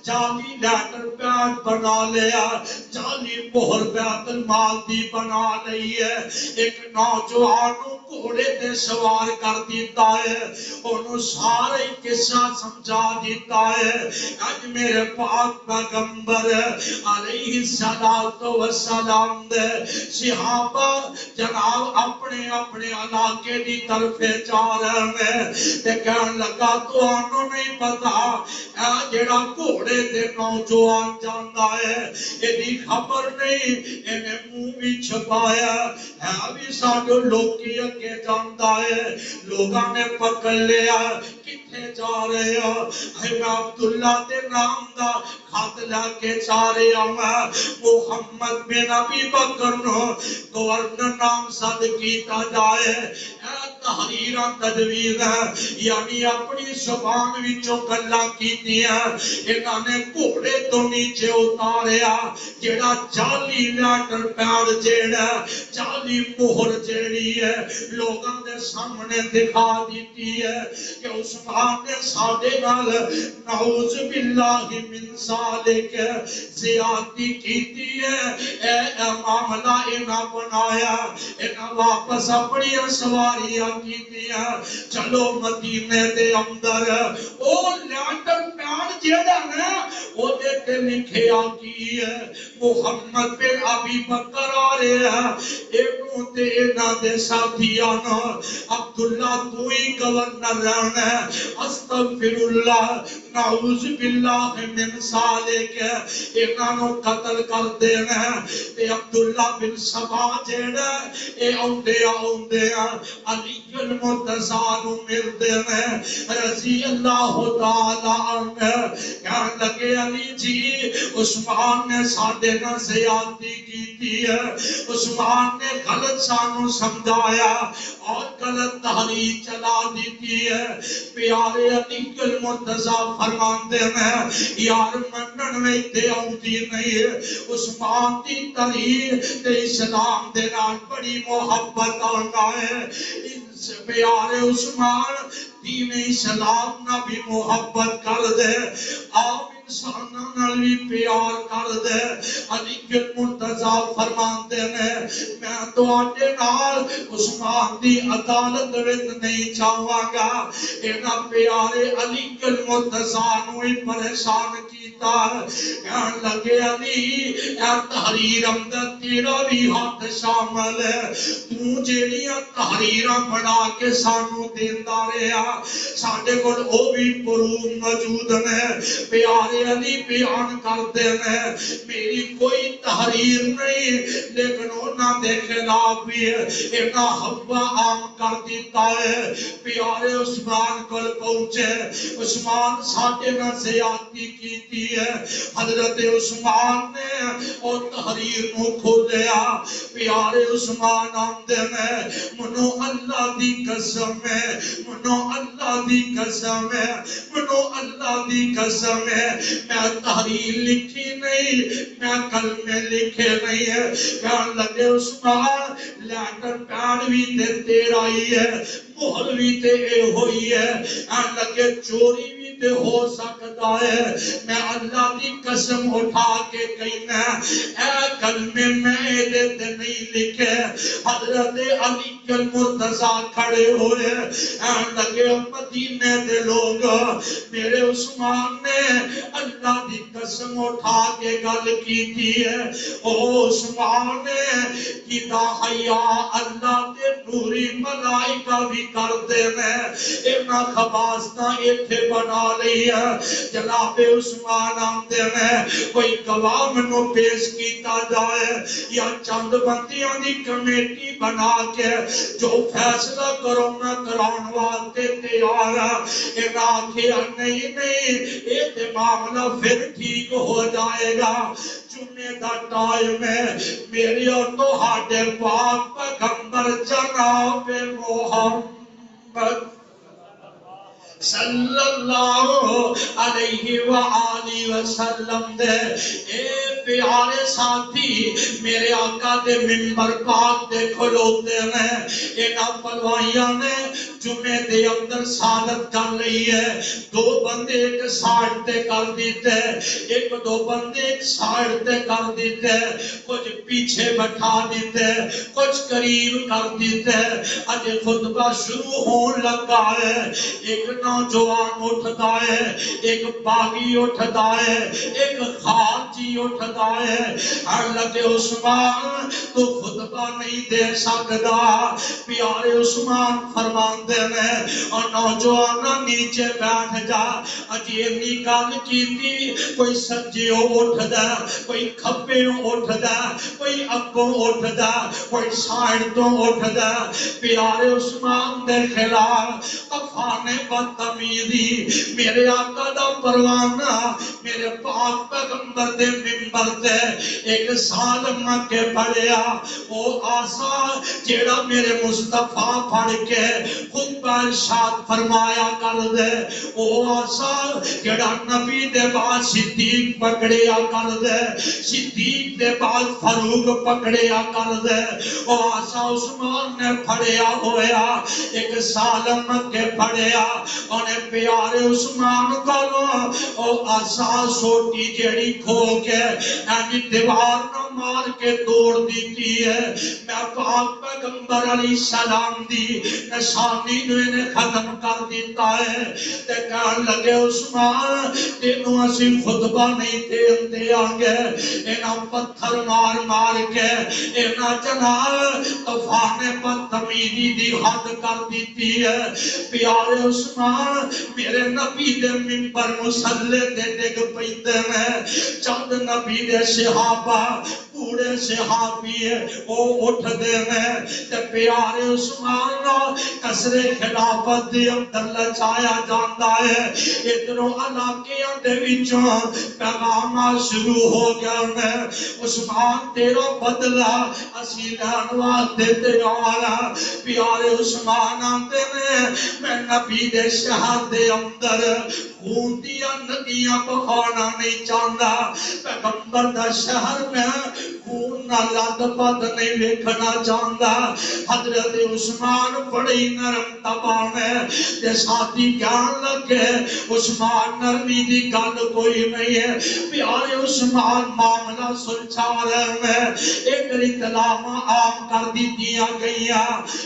جالی لیٹر پیڈ بنا لیا جالی مہر بیت المال دی بنا لئی ہے ایک نوجوانوں گھوڑے دے سوار کر دیتا ہے انہوں سارے قصہ سمجھا دیتا ہے آج میرے پاک پیغمبر علیہ السلام دے صحابہ جناب اپنے اپنے علاقے دی طرف جا رہے ہیں تے کہنے لگا تو انہوں نہیں پتا جڑا گھوڑے دے نوجوان جاندا ہے ایدی خبر نہیں انہیں منہ بھی چھپایا ہے بھی ساڑھو لوگ کی اگے جاندا ہے لوگاں نے پکڑ لیا کہ کتھے جا رہے ہو؟ میں عبداللہ دے نام دا خط لے کے جا رہے ہوں، محمد بن ابی بکر نو گورنر نامزد کیتا جائے۔ اے تحریراں تجویز ہے، یعنی اپنی زبان وچوں گلاں کیتیاں، انہاں نے گھوڑے تو نیچے اتاریا، جیڑا جعلی لیٹر پیڈ جیڑا جعلی مہر جیڑی ہے لوگاں دے سامنے دکھا دیتی ہے کہ عثمان نے ساڈے نال نعوذ باللہ من ذالک زیادتی کیتی ہے۔ اے معاملہ انہاں بنایا، انہاں واپس اپنی سواریاں کیتیاں، چلو مدینے دے اندر او لیٹر پیڈ جیڑا نا او دے تے لکھیا کی ہے محمد بن ابی بکر آ رہے ہیں، انہوں تے انہاں دے ساتھیاں عبداللہ تو ہی گورنر رہنا ہے، استغفر اللہ نعوذ باللہ من ذالک، انہاں نو قتل کر دینا ہے۔ تے عبداللہ بن سبا جیڑا اے اوندے علی المرتضی نو ملدے ہیں رضی اللہ تعالی عنہ، کہنے لگے علی جی عثمان نے ساڈے نال زیادتی کیتی ہے، عثمان نے غلط سانو سمجھایا اور غلط تحریر چلا دیتی ہے۔ پیارے علی المرتضی فرماندے ہیں یار منن میں تے آؤندی نہیں ہے، عثمان دی تحریر تے اسلام دے نال بڑی محبت آنا ہے، پیارے عثمان دین اسلام نہ بھی محبت کر دے، عام انساناں نال بھی پیار کر دے۔ علی المرتضی فرماندے نے میں تواڈے نال عثمان دی عدالت وچ نہیں جاواں گا، انہاں پیارے علی المرتضی نو ہی پریشان کیتا، کہن لگے علی اے تحریر اندر تیرا بھی ہاتھ شامل ہے، تو جیڑیاں تحریراں بنا کے سانو دیندا رہیا ساڈے کول او بھی پروف موجود نے۔ پیارے علی بیان کرتے ہیں میری کوئی تحریر نہیں لیکن انہاں دے خلاف بھی انہاں حوا عام کر دیتا ہے۔ پیارے عثمان کول پہنچے، عثمان ساڈے نال زیادتی کیتی ہے، حضرت عثمان نے او تحریر نو کھولیا، پیارے عثمان آندے نے منو اللہ دی قسم ہے، منو اللہ دی قسم ہے، منو اللہ دی قسم ہے، میں تحریر لکھی نہیں، میں کلمے لکھے نہیں ہے۔ کہنے لگے عثمان لیٹر پیڈ بھی تے تیرا ہی ہے، مہر بھی تے اے ہوئی ہے، کہنے لگے چوری بھی تے ہو سکتا ہے، میں اللہ دی قسم اٹھا کے کہنا اے کلمے میں دے تے نہیں لکھے۔ حضرت علی المرتضی کھڑے ہوئے لگے مدینے دے لوگ میرے عثمان نے اللہ دی قسم اٹھا کے گل کیتی ہے، او عثمان نے کیتا حیا اللہ دے نوری ملائکہ بھی کر دے میں اینا خباستہ ایتھے بنا لئی ہے۔ جناب عثمان آمدے میں کوئی گواہ منو پیش کیتا جائے یا چند بندیاں دی کمیٹی بنا کے جو فیصلہ کرو میں کراؤن واسطے تیار ہے، آکھیا نہیں یہ معاملہ پھر ٹھیک ہو جائے گا۔ جمعے دا ٹائم ہے، میری اور تہاڈے پاک پیغمبر جناب محمد صلی اللہ علیہ وآلہ وسلم دے اے پیارے ساتھی میرے آقا دے منبر پاک دے کھلوتے ہیں، انہاں پلوائیاں نے جمعے دے اندر سالت کر رہی ہے، دو بندے ایک سائڈ تے کر دیتے ایک دو بندے ایک سائڈ تے کر دیتے، کچھ پیچھے بٹھا دیتے کچھ قریب کر دیتے۔ اج خطبہ شروع ہون لگا ہے، ایک نوجوان اٹھتا ہے، ایک باغی اٹھتا ہے، ایک خارجی اٹھتا ہے، حضرت عثمان تو خطبہ نہیں دے سکتا۔ پیارے عثمان فرماندے دے میں اور نوجوانا نیچے بیٹھ جا اجی انی گل کیتی کوئی سجے اٹھ دا کوئی کھبے اٹھ دا کوئی اگوں اٹھ دا کوئی سائڈ تو اٹھ دا پیارے عثمان دے خلاف طوفان بدتمیزی میرے آقا دا پروانہ میرے پاک پیغمبر دے منبر تے ایک سال مکے پڑھیا او آسا جیڑا میرے مصطفیٰ پڑھ کے خطبہ ارشاد فرمایا کر دے او آسا جیڑا نبی دے بعد صدیق پکڑیا کر دے صدیق دے بعد فاروق پکڑیا کر دے او آسا عثمان نے پڑھیا ہویا ایک سال مکے پڑھیا انہیں پیارے عثمان کو او آسا سوٹی جیڑی کھو کے اینی دیوار نہ مار کے توڑ دیتی ہے میں پاک پیغمبر علیہ السلام دی نشانی نے ختم کر دیتا ہے تے کہن لگے عثمان تینوں اسی خطبہ نہیں دے آگے اینا پتھر مار مار کے اینا جناب طوفان بدتمیزی دی حد کر دیتی ہے پیارے عثمان میرے نبی دے منبر مسلے دے ڈگ پیتے میں چند نبی دے صحابہ پورے صحابی او اٹھ دے میں تے پیارے عثمان کسرے خلافت دے اندر لچایا جاندا ہے ادھروں علاقیاں دے وچوں پیغام شروع ہو گیا میں عثمان تیرا بدلہ اسی لین واسطے تیار ہاں پیارے عثمان آندے میں نبی دے شہر دے اندر خون دیا ندیاں بہانا نہیں چاہتا پیغمبر دا شہر میں خون نہ لد پد نہیں لکھنا چاہتا حضرت عثمان بڑی نرم تباہ ہے تے ساتھی کہن لگے عثمان نرمی دی گل کوئی نہیں ہے پیارے عثمان معاملہ سلجھا رہے ہیں ایک اطلاع عام کر دی دیا گئیا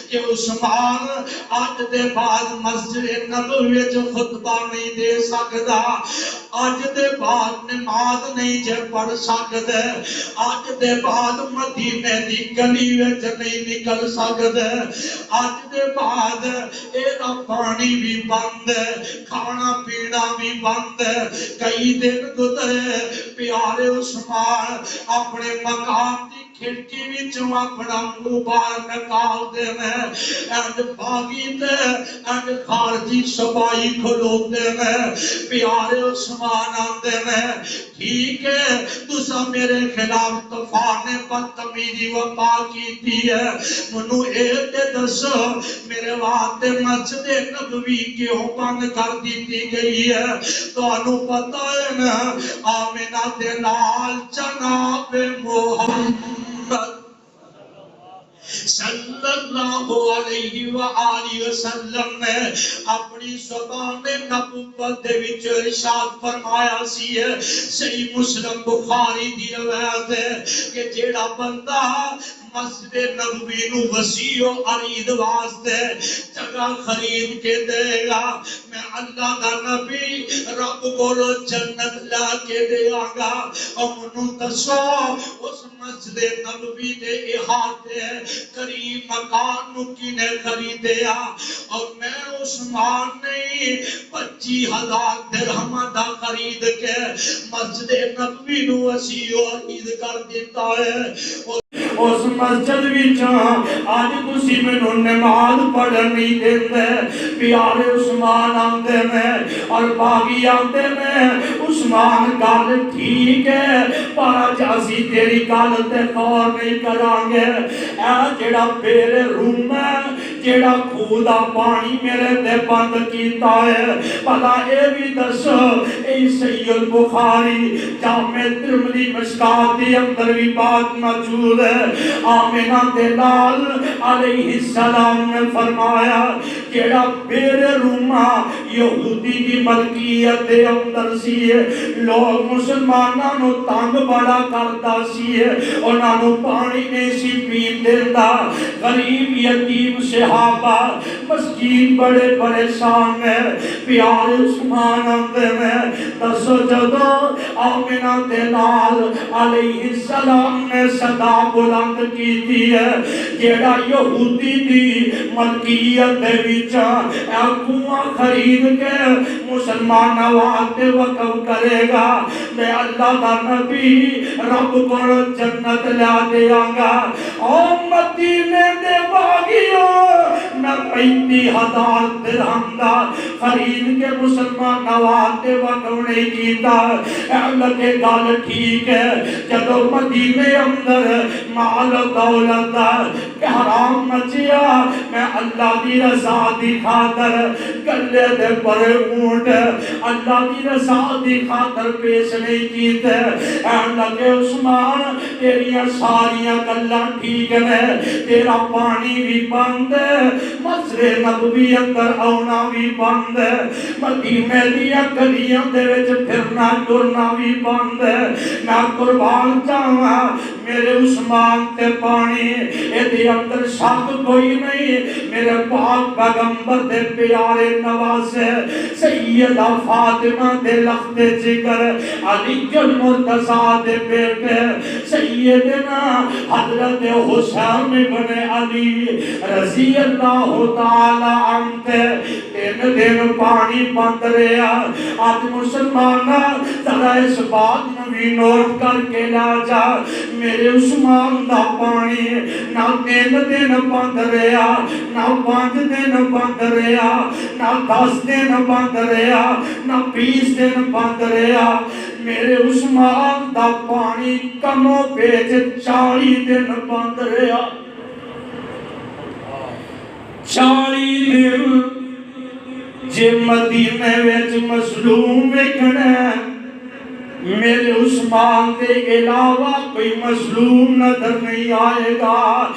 کہ عثمان آج دے بعد مسجد نبوی جو خطبہ نہیں دے سکتا آج دے بعد نماز نہیں جے پڑھ سکتے آج دے بعد مدینے دی گلی وچ نہیں نکل سکتے آج دے بعد اینا پانی بھی بند ہے کھانا پینا بھی بند ہے کئی دن گزرے پیارے عثمان اپنے مقام دی کھڑکی وچوں اپنا منہ باہر نکال دے میں اینڈ باغی تے اینڈ خارجی سبائی کھلوتے میں پیارے عثمان آندے میں ٹھیک ہے تسا میرے خلاف طوفان بدتمیزی وبا کیتی ہے منو اے تے دسو میرے واسطے مسجد نبوی کیوں بند کر دیتی گئی ہے تانوں پتہ ہے نا آمنہ دے نال جناب محمد صلی اللہ علیہ وآلہ وسلم نے اپنی زبان نبوت دے وچ ارشاد فرمایا سی صحیح مسلم بخاری دی روایت ہے کہ جیڑا بندہ مسجد نبوی نو وسیع و عرید واسطے جگہ خرید کے دے گا میں اللہ دا نبی رب کو جنت لا کے دے آگا اور منو دسو اس مسجد نبوی دے احاطے قریب مکان نو کینے خریدیا اور میں عثمان نہیں 25,000 درہم دا خرید کے مسجد نبوی نو وسیع و عرید کر دیتا ہے اس مسجد وچوں آج تسی مینوں نماز پڑھن نہیں دیندے پیارے عثمان آندے میں اور باغی آندے میں عثمان گل ٹھیک ہے پر اج اسی تیری گل تے غور نہیں کران گے اے جڑا میرے روم ہے جڑا خود دا پانی میرے تے بند کیتا ہے بھلا اے بھی دسو اے صحیح البخاری جامع ترمذی مشکات دے اندر بھی بات موجود ہے آمنہ دلال علیہ السلام نے فرمایا جیڑا بیر رومہ یہودی کی ملکیت دے اندر سی لوگ مسلمانہ نو تانگ بڑا کرتا سی انہاں نو پانی نہیں سی پین دیتا غریب یتیم صحابہ مسکین بڑے پریشان میں پیارے عثمان اندے میں دسو جدو آمنہ دے نال علیہ السلام نے صدا بلند کی دی ہے جیڑا یہودی دی ملکیت دے وچا اے کنواں خرید کے مسلمان واسطے وقف کرے گا میں اللہ دا نبی رب کو جنت لا دیاں گا او مدینے دے باغیوں میں 35,000 درہم دا خرید کے مسلمان واسطے وقف نہیں کیتا اے لگے گل ٹھیک ہے جدو مدینے اندر مال و دولت دا کہ حرام مچیا میں اللہ دی رضا دی خاطر گلے دے پر اونٹ اللہ دی رضا دی خاطر پیش نہیں کیتے اے لگے عثمان تیریاں ساریاں گلاں ٹھیک نے تیرا پانی بھی بند ہے مسجد نبوی اندر آنا بھی بند ہے مدینے دیاں گلیاں دے وچ پھرنا ٹرنا بھی بند ہے میں قربان جاواں میرے عثمان تے پانی ایدے اندر شک کوئی نہیں میرے پاک پیغمبر دے پیارے نواسے سیدہ فاطمہ دے لخت جگر علی المرتضیٰ دے بیٹے سیدنا حضرت حسین بن علی رضی اللہ تعالی عنہ تین دن پانی بند رہا آج مسلمانہ ذرا اس بات میں نوٹ کر کے لا جا میرے عثمان دا پانی نہ 3 دن بند رہا نہ 5 دن بند رہا نہ 10 دن بند رہا نہ 20 دن بند رہا میرے عثمان دا پانی کمو پیچ 40 دن بند رہا 40 دن جے مدینے ویچ مظلوم وکھنے میرے عثمان دے علاوہ کوئی مظلوم نظر نہیں آئے گا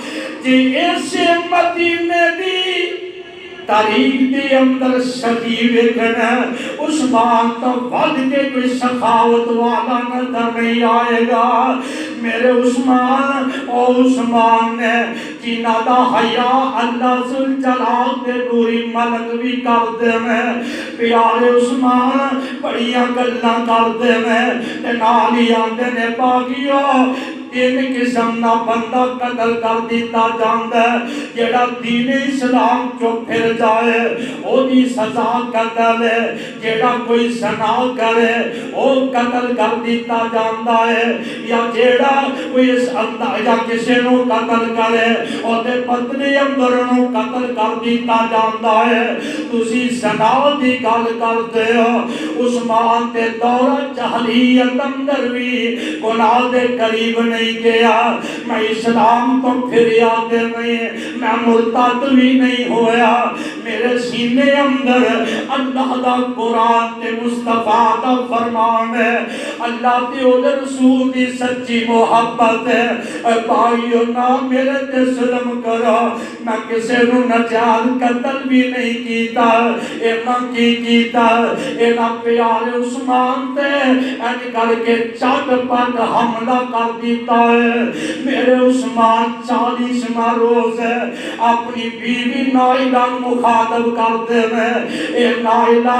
جے ایسے مدینے دی تاریخ دے اندر صدی وکھنا عثمان تو ود کے کوئی سخاوت والا نظر نہیں آئے گا میرے عثمان او عثمان نے جنہ دا حیا اللہ ذوالجلال دے نوری ملک بھی کر دے میں پیارے عثمان بڑیاں گلاں کر دے میں تے نال ہی آندے نے باغیوں تین قسم نہ بندہ قتل کر دیتا جاندا ہے جیڑا دین اسلام چو پھر جائے او دی سزا قتل ہے جیڑا کوئی زنا کرے او قتل کر دیتا جاندا ہے یا جیڑا کوئی اس انداز یا کسی نو قتل کرے او دے پتنی اندر نو قتل کر دیتا جاندا ہے تسی زنا دی گل کردے ہو عثمان تے دور جہلیت اندر بھی گناہ دے قریب نہیں گیا میں اسلام تو پھر یاد نہیں میں مرتد بھی نہیں ہویا میرے سینے اندر اللہ دا قرآن تے مصطفیٰ دا فرمان ہے اللہ تے اولے رسول دی سچی محبت ہے اے بھائیو نہ میرے تے ظلم کرو میں کسے نو نجال قتل بھی نہیں کیتا اے نہ کیتا اے نہ پیارے عثمان تے این کر کے چاٹ پٹ حملہ کر دیتا ہے میرے عثمان 40واں روز ہے اپنی بیوی نائلہ مخاطب کر دے میں اے نائلہ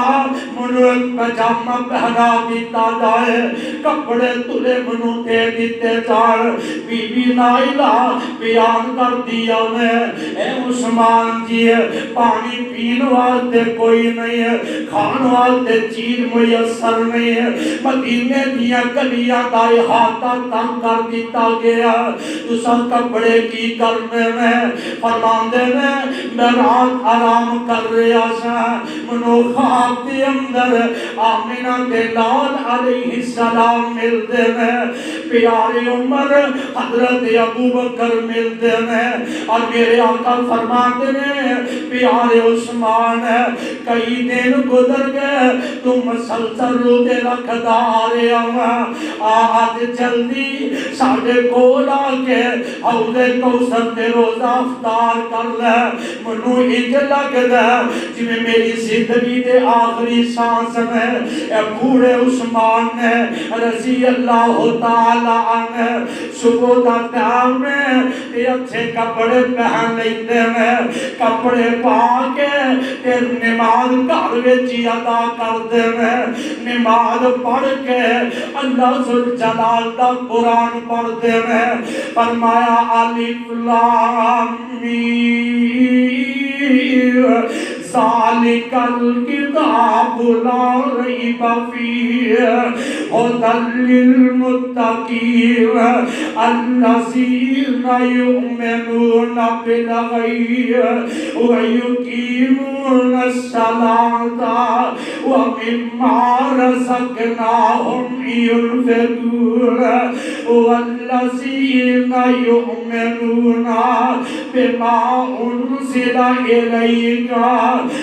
منو ایک پجامہ پہنا دیتا جائے کپڑے تلے منو دے دیتے جائے بیوی نائلہ بیان کر دیا میں اے عثمان جی پانی پین والے کوئی نہیں ہے کھان والے چیز میسر نہیں ہے مدینے دیا گلیاں کا احاطہ تنگ کر دیتا گیا تو سب کپڑے کی کرنے میں فرماندے میں رات آرام کر رہا سا منو خواب دے اندر آمنہ کے لال علیہ السلام ملتے میں پیارے عمر حضرت ابو بکر ملتے میں اور میرے آقا فرماتے ہیں پیارے عثمان کئی دن گزر گئے تم مسلسل روتے رکھتا آ رہے آج جلدی ساڑھے کول آکے حوض کوثر تے روزہ افطار کر لے منو انج لگ دے جویں میری زندگی دے آخری سانس میں اے بوڑھے عثمان نے رضی اللہ تعالی عنہ صبح دا ٹائم میں تے اچھے کپڑے پہن لیندے میں کپڑے پا کے تے نماز گھر وچ ادا کر دے ہیں، نماز پڑھ کے اللہ ذوالجلال دا قرآن پڑھتے ہیں۔ فرمایا الف لام میم ذالک الکتاب لا ریب فیہ ھدی للمتقین الذین یؤمنون بالغیب ویقیمون الصلاة ومما رزقناہم ينفقون والذین یؤمنون بما انزل الیک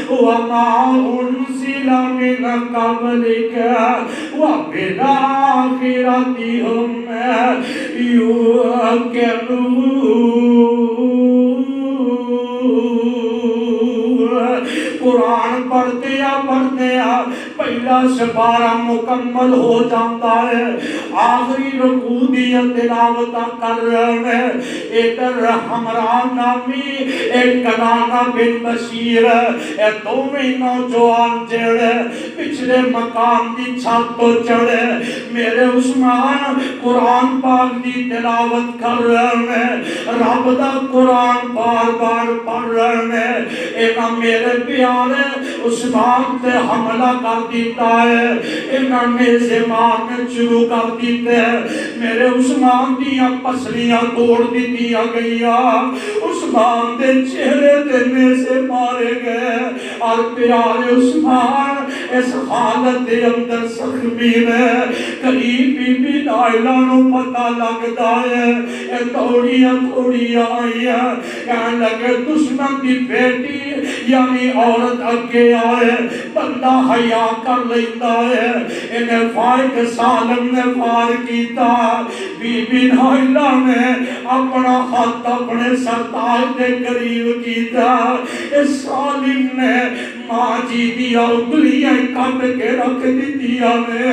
وما انزل من قبلک وبالآخرۃ هم یوقنون۔ قرآن پڑھتے پہلا سپارہ مکمل ہو جاتا ہے، آخری رکوع دی تلاوت کر رہے ہیں۔ ادھر ہمراہ نامی ایک کنانا بن بشیر، اے دوویں نوجوان جڑے پچھلے مقام دی چھت تو چڑھے، میرے عثمان قرآن پاک دی تلاوت کر رہے ہیں، رب دا قرآن بار بار پڑھ رہے ہیں۔ اینا میرے پیارے عثمان تے حملہ کر دیتا ہے، انہوں نے زمان شروع کر دیتے ہیں، میرے عثمان دیا پسلیاں توڑ دیا گیا، عثمان دے چہرے دینے سے مارے گئے، اور پیارے عثمان اس حالت دے اندر زخمی ہے۔ قریب بی نائلہ نو پتہ لگتا ہے، اے توڑیاں آئیاں، کہنے لگے دشمن دی بیٹی یعنی عورت اگے آئے، بندہ حیا کر لیتا ہے، انہیں فائق سالم نے فار کیتا، بی بی نائلہ نے اپنا ہاتھ اپنے سرتاج دے قریب کیتا، اس سالم نے ماں جی دیا اگلیاں کٹ کے رکھ دیا نے،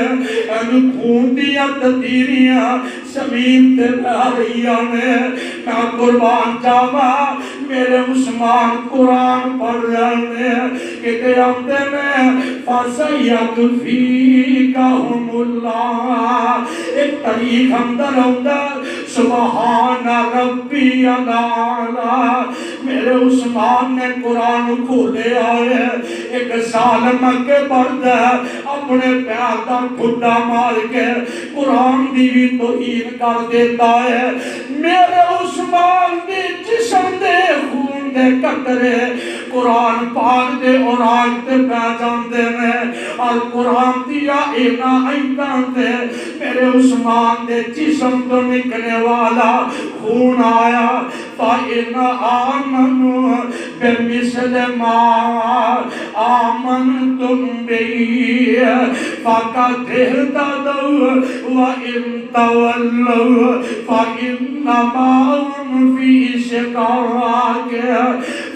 ان خون دیا تدیریاں زمین تے بہریاں نے۔ میں قربان جاوا میرے عثمان قرآن پڑھ رہے ہیں کہ قیامت میں فَسَيَكْفِيكَهُمُ اللَّهُ، ایک طریق اندر سبحان ربی العالی۔ میرے عثمان نے قرآن کھولے آئے، ایک ظالم کے برد اپنے پیار کا ٹھڈا مار کے قرآن دی بھی توہین کر دیتا ہے۔ میرے عثمان دی جسم دے خون دے قطرے قرآن پاک دے اور آج تے پہ جاندے میں، اور قرآن دیا اینا ایتان دے میرے عثمان دے جسم تو نکلنے والا خون آیا۔ فَإِنْ آمَنُوا بِمِثْلِ مَا آمَنْتُمْ بِهِ فَقَدِ اهْتَدَوْا وَإِنْ تَوَلَّوْا فَإِنَّمَا هُمْ فِي شِقَاقٍ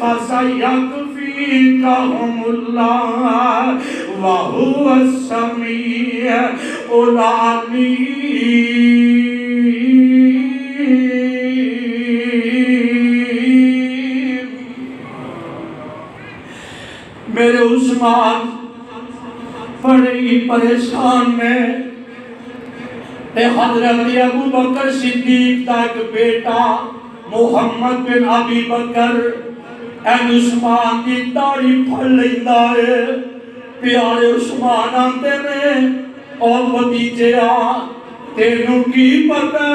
فَسَيَكْفِيكَهُمُ اللَّهُ وَهُوَ السَّمِيعُ الْعَلِيمُ۔ میرے عثمان بڑے ہی پریشان میں، حضرت ابو بکر صدیق کا ایک بیٹا محمد بن ابی بکر عثمان کی داڑھی پھڑ لیندہ ہے۔ پیارے عثمان آتے نے اور بھتیجے تینوں کی پتہ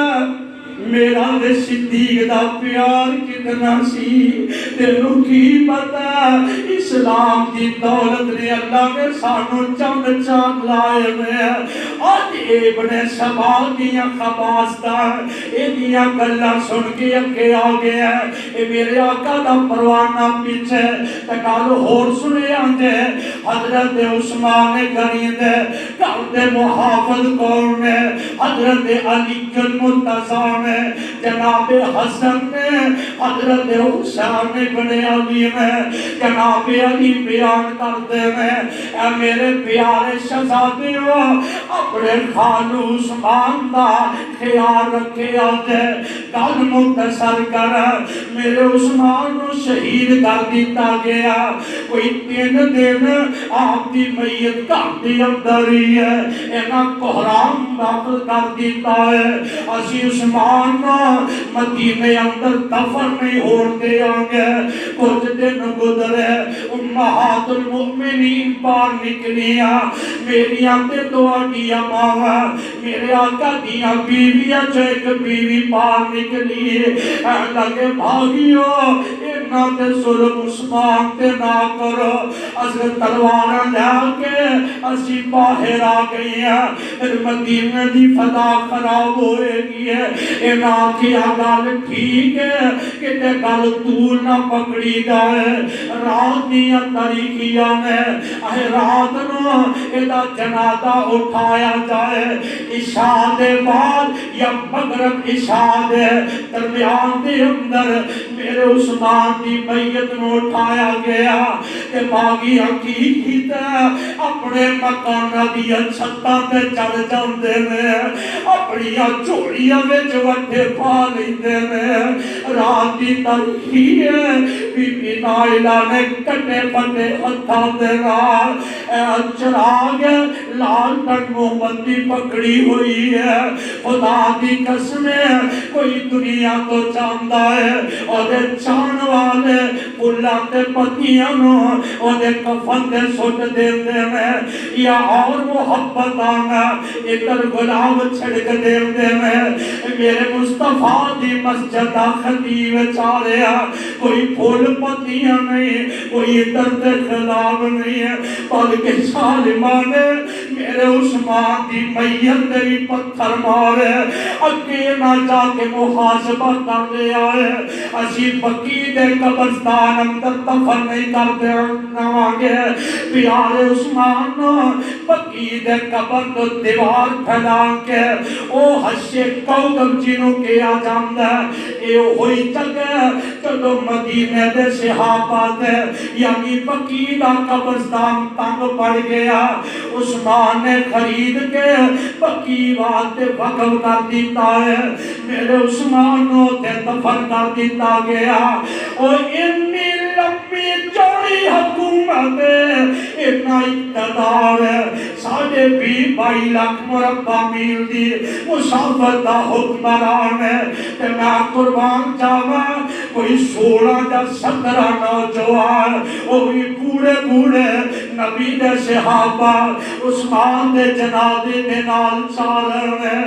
میرا دے صدیق دا پیار کتنا سی، تینوں کی پتہ اسلام کی دولت نے اللہ نے سانو چند چاند لائے میں، آج ابن سبا دیا خباستان انہیا گلہ سن کے اگے آگے ہیں، اے میرے آقا دا پروانہ پیچھے تکالو ہور سنے آنجے۔ حضرت عثمان غنید کارد محافظ کون میں، حضرت علی المرتضیٰ میں، جناب حسن میں، حضرت حسین بن علی میں، جناب علی بیان کرتے میں، اے میرے پیارے شہزادے ہو اپنے خالو عثمان دا خیال رکھے آجے گل مختصر کر میرے عثمان نو شہید کر دیتا گیا کوئی 3 دن آپ دی میت گھر دی اندر ہی ہے اینا کوہرام داخل کر دیتا ہے اسی عثمان مدینے اندر دفن نہیں ہوتے آنگے کچھ دن گزرے امہات المؤمنین پار نکلیا میری آنتے دعا دیا ماما میرے آقا دیا بیویاں جو ایک بیوی پار نکلی لگے بھاگیو اینا تے سلم عثمان تے نہ کرو اصل تلوارا لیا کے اسی باہر آ گئی ہیں مدینہ دی فضا خراب ہوئے گی ہے اینا کی آگال ٹھیک ہے کہ تے گل طول نہ پکڑی جائے رات دیا طریقیہ میں رات نو ایدہ جنازہ اٹھایا جائے عشاء دے بعد یا مغرب عشاء دے درمیان دے اندر میرے عثمان دی میت نو اٹھایا گیا کہ باغی حقیقت اپنے مکانہ دیا چھتا تے چڑھ جاندے میں اپنی چوڑیاں میں جو وٹے پا لیندے میں رات دی تاریخی ہے بی بی نائلہ نے کٹے پٹے ہتھا دے رہا چراغ لال تک مومبتی پکڑی ہوئی ہے خدا دی قسمیں کوئی دنیا تو چاندہ ہے اور دے چان والے پلاتے پتیاں اور دے کفن دے سوٹ دیندے میں یا اور محبت آنا ادھر گلاب چھڑک دیندے میں میرے مصطفیٰ دی مسجد خطیب چاریا کوئی پھول پتیاں نہیں کوئی درد خلاب نہیں ہے بلکہ سالمانے میرے عثمان دی میت دی پتھر مارے اگے نہ جا کے محاسبہ کر دے آئے اسی بقی دے قبرستان اندر دفن نہیں کر دے نوانگے پیارے عثمان بقی دے قبر تو دیوار پھیلان کے او حشے کوکب جنوں کیا جاندہ اے ہوئی جگہ چلو مدینہ دے صحابہ دے یعنی بقی دا قبرستان تنگ پڑ گیا عثمان نے خرید کے بقی واسطے وقف کر دیتا ہے میرے عثمان نو تے دفن کر دیتا گیا اور اتنی لمبی چوڑی حکومت اتنا اقتدار ہے 22 لاکھ مربع میل دی مسافت دا حکمران ہے تے میں قربان جاوا کوئی 16 یا 17 نوجوان وہی بوڑھے بوڑھے نبی دے صحابہ عثمان دے جنازے دے نال چالن ہے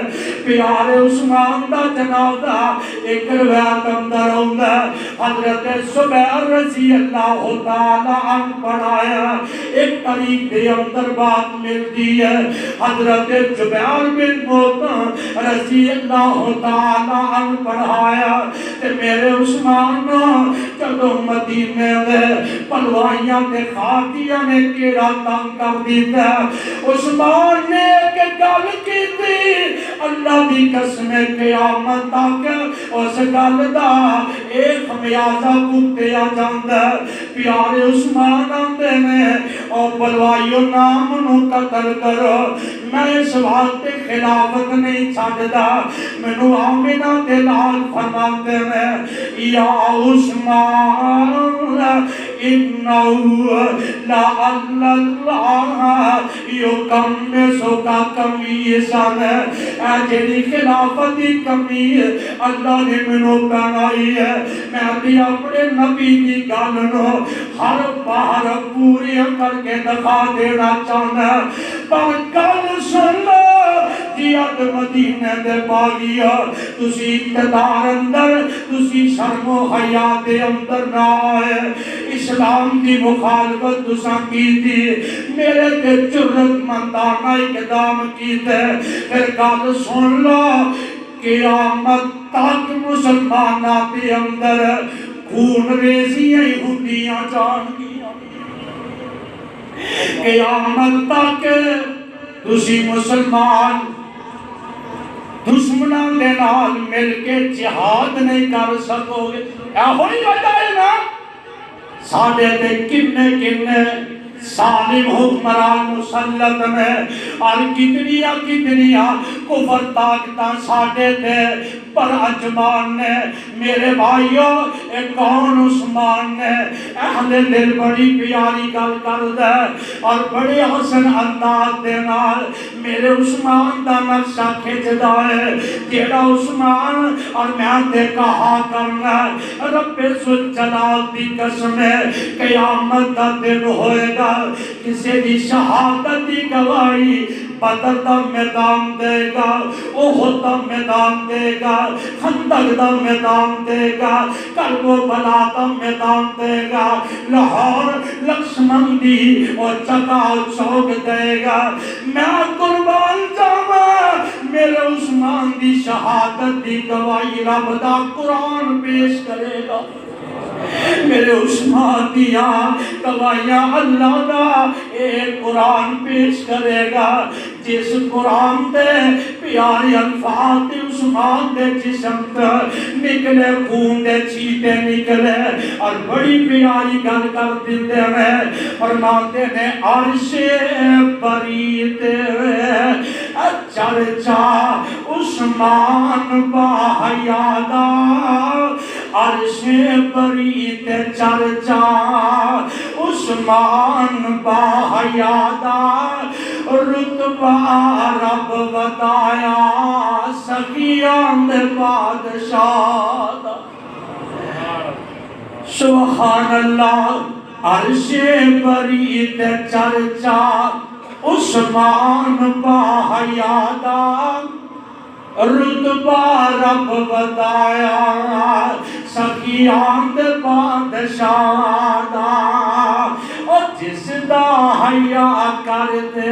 پیارے عثمان دا جنازہ ایک روایت اندر ہوندا حضرت زبیر رضی اللہ تعالی عنہ پڑھایا ایک طریق دے اندر بات ملتی ہے حضرت زبیر بن موطن رضی اللہ تعالی عنہ پڑھایا کہ میرے عثمان چلو مدینے میں پلوائیاں تے خاتیاں نے کیڑا تنگ کر دیتا عثمان نے ایک گل کی تھی اللہ دی قسم قیامت تک اس گل دا ایک خمیازہ بھگتیا جاندا پیارے عثمان آندے نے اور پلوائیوں نام نو قتل کرو میں اس واسطے خلافت نہیں چھڈدا مینوں آمنہ دے نال فرماندے نے یا عثمان انہو لعل اللہ یکمسو کا کمیسان اے جنی خلافت دی کمی اللہ نے منو بنائی ہے میں بھی اپنے نبی کی گل نو ہر باہر پوری کر کے دکھا دینا چاہنا پر گل سن لو جیاد مدینہ دے باغیا تسی اقتدار اندر تسی شرم و حیات اندر نہ آئے اسلام کی مخالفت تسا کی تھی میرے تے جرت مندانہ اقدام کی تھے پھر گل سن لو قیامت تک مسلمانات کے اندر خون ریزیاں ہوندیاں جان گیا قیامت تک تسی مسلمان دشمنوں دے نال مل کے جہاد نہیں کر سکو گے اے ہوئی وجہ ہے نا ساڈے تے کنے ظالم حکمران مسلط میں اور کتنی کفر طاقتاں ساڈے تے پر عثمان نے میرے بھائیوں ایک کون عثمان نے اہل دل بڑی پیاری گل کردا ہے اور بڑے حسن انداز دے نال میرے عثمان دا نقشہ کھچدا ہے جیڑا عثمان اور میں تے کہا کرنا رب ذوالجلال دی قسم ہے قیامت دا دن ہوئے گا کسی دی شہادت دی گواہی بدر دا میدان دے گا احد دا میدان دے گا خندق دا میدان دے گا کربلا دا میدان دے گا لاہور لکشمندی اور چکا چوک دے گا میں قربان جاواں میرے عثمان دی شہادت دی گواہی رب دا قرآن پیش کرے گا میرے عثمان دیا گواہیاں اللہ دا ایک قرآن پیش کرے گا جس قرآن دے پیارے الفاظ دے عثمان دے جسم نکلے خون دے چیٹے نکلے اور بڑی پیاری گل کر دیتے ہیں فرماتے نے عرش بری تے چرچا عثمان با حیادا عرش بری تے چرچا عثمان با حیادا رتبہ رب بتایا سخیان دے بادشاہ دا سبحان اللہ عرش بری تے چرچا عثمان با حیادا رتبہ رب بتایا سخیان دے بادشاہ دا اور جس دا حیا کر دے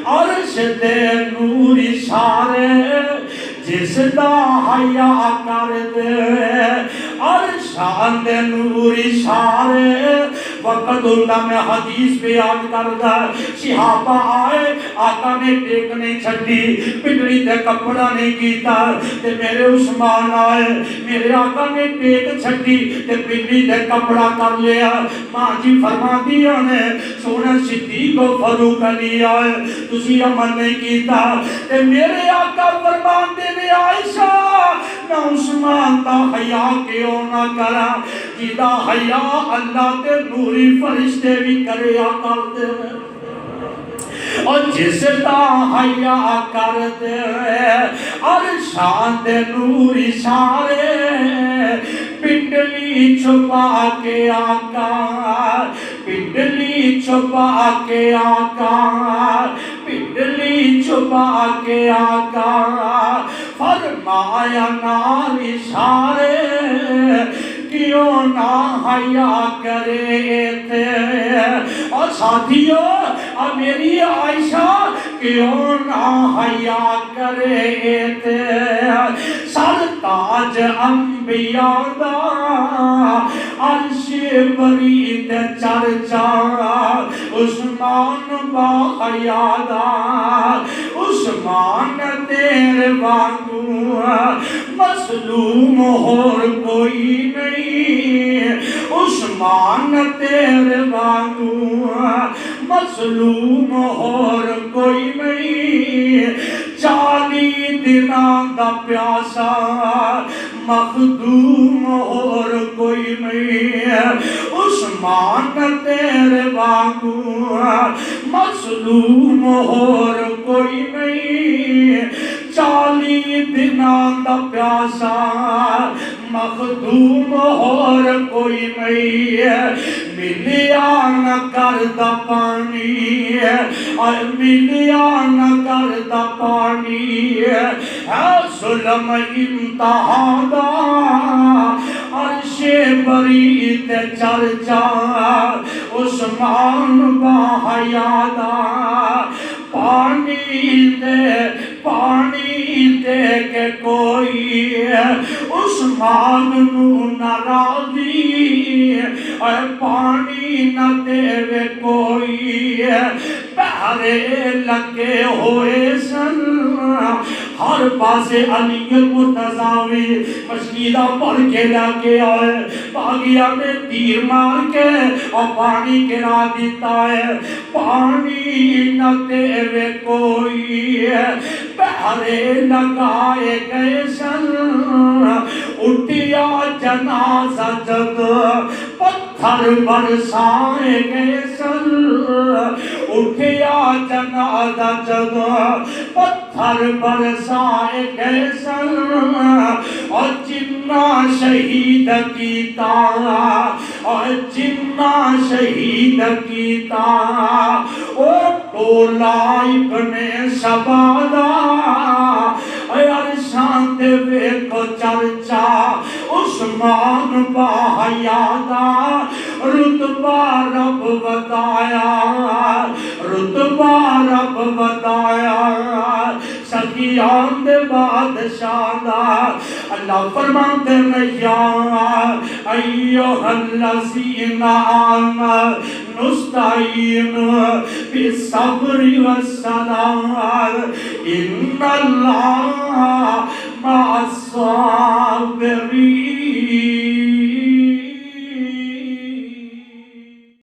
عرش دے نور اشارے جس دا حیا کر دے عرشان دے نور اشارے وقت اللہ میں حدیث پہ یاد کردہ صحابہ آئے آقا نے ٹیک نہیں چھٹی پنڈلی تے کپڑا نہیں کیتا تے میرے عثمان آئے میرے آقا نے ٹیک چھٹی تے پنڈلی تے کپڑا کر لیا ماں جی فرما دیا نے سونا صدیق و فاروق علی آئے تسی عمل نہیں کیتا تے میرے آقا فرمان دے نے عائشہ نہ عثمان دا حیا کیوں نہ کرا جیدہ حیا اللہ تے نوری فرشتے بھی کریا کر دے اور جس دا حیا کر دے عرشان دے نور اشارے پنڈلی چھپا کے آقا پنڈلی چھپا کے آقا پنڈلی چھپا کے آقا فرمایا نال اشارے کیوں نہ حیا کرے تھے اور ساتھیوں اور میری عائشہ کیوں نہ حیا کرے تھے سر تاج انبیاء دا عرش بری تے چرچا عثمان با حیا دا عثمان تیرے وانگو مظلوم اور کوئی نہیں عثمان تیرے وانگو مظلوم اور کوئی نہیں 40 دنوں دا پیاسا مخدوم اور کوئی نہیں عثمان تیرے وانگو مظلوم اور کوئی نہیں 40 دنوں دا پیاسا مخدوم اور کوئی نہیں ملیا نہ کردا پانی اور ملیا نہ کردا پانی ظلم امتحان دا عرش بری تے چرچا عثمان با حیا دا پانی دے کے کوئی عثمان نو ناراضی اور پانی نہ دے کوئی پہرے لگے ہوئے سن ہر پاسے علی المرتضاوی مشکیدہ پڑھ کے لے آئے باغیہ میں تیر مار کے اور پانی گرا دیتا ہے پانی نہ تیرے کوئی پہرے لگائے گئے سن اٹھیا جنازہ جد پتھر برسائے گئے سن اٹھیا جنازہ جد پتھر برسائے گئے سن اور جنہ شہید کیتا اور جنہ شہید کیتا او ٹولا ابن شبادہ عرشان دے کو چرچا عثمان باحیادہ رتبہ رب بتایا رتبہ رب بتایا سخیان دے بادشاہ دا اللہ فرماتے ہیں یا ایوہ الذین آمنوا نستعین بالصبر والصلاة ان اللہ مع الصابرین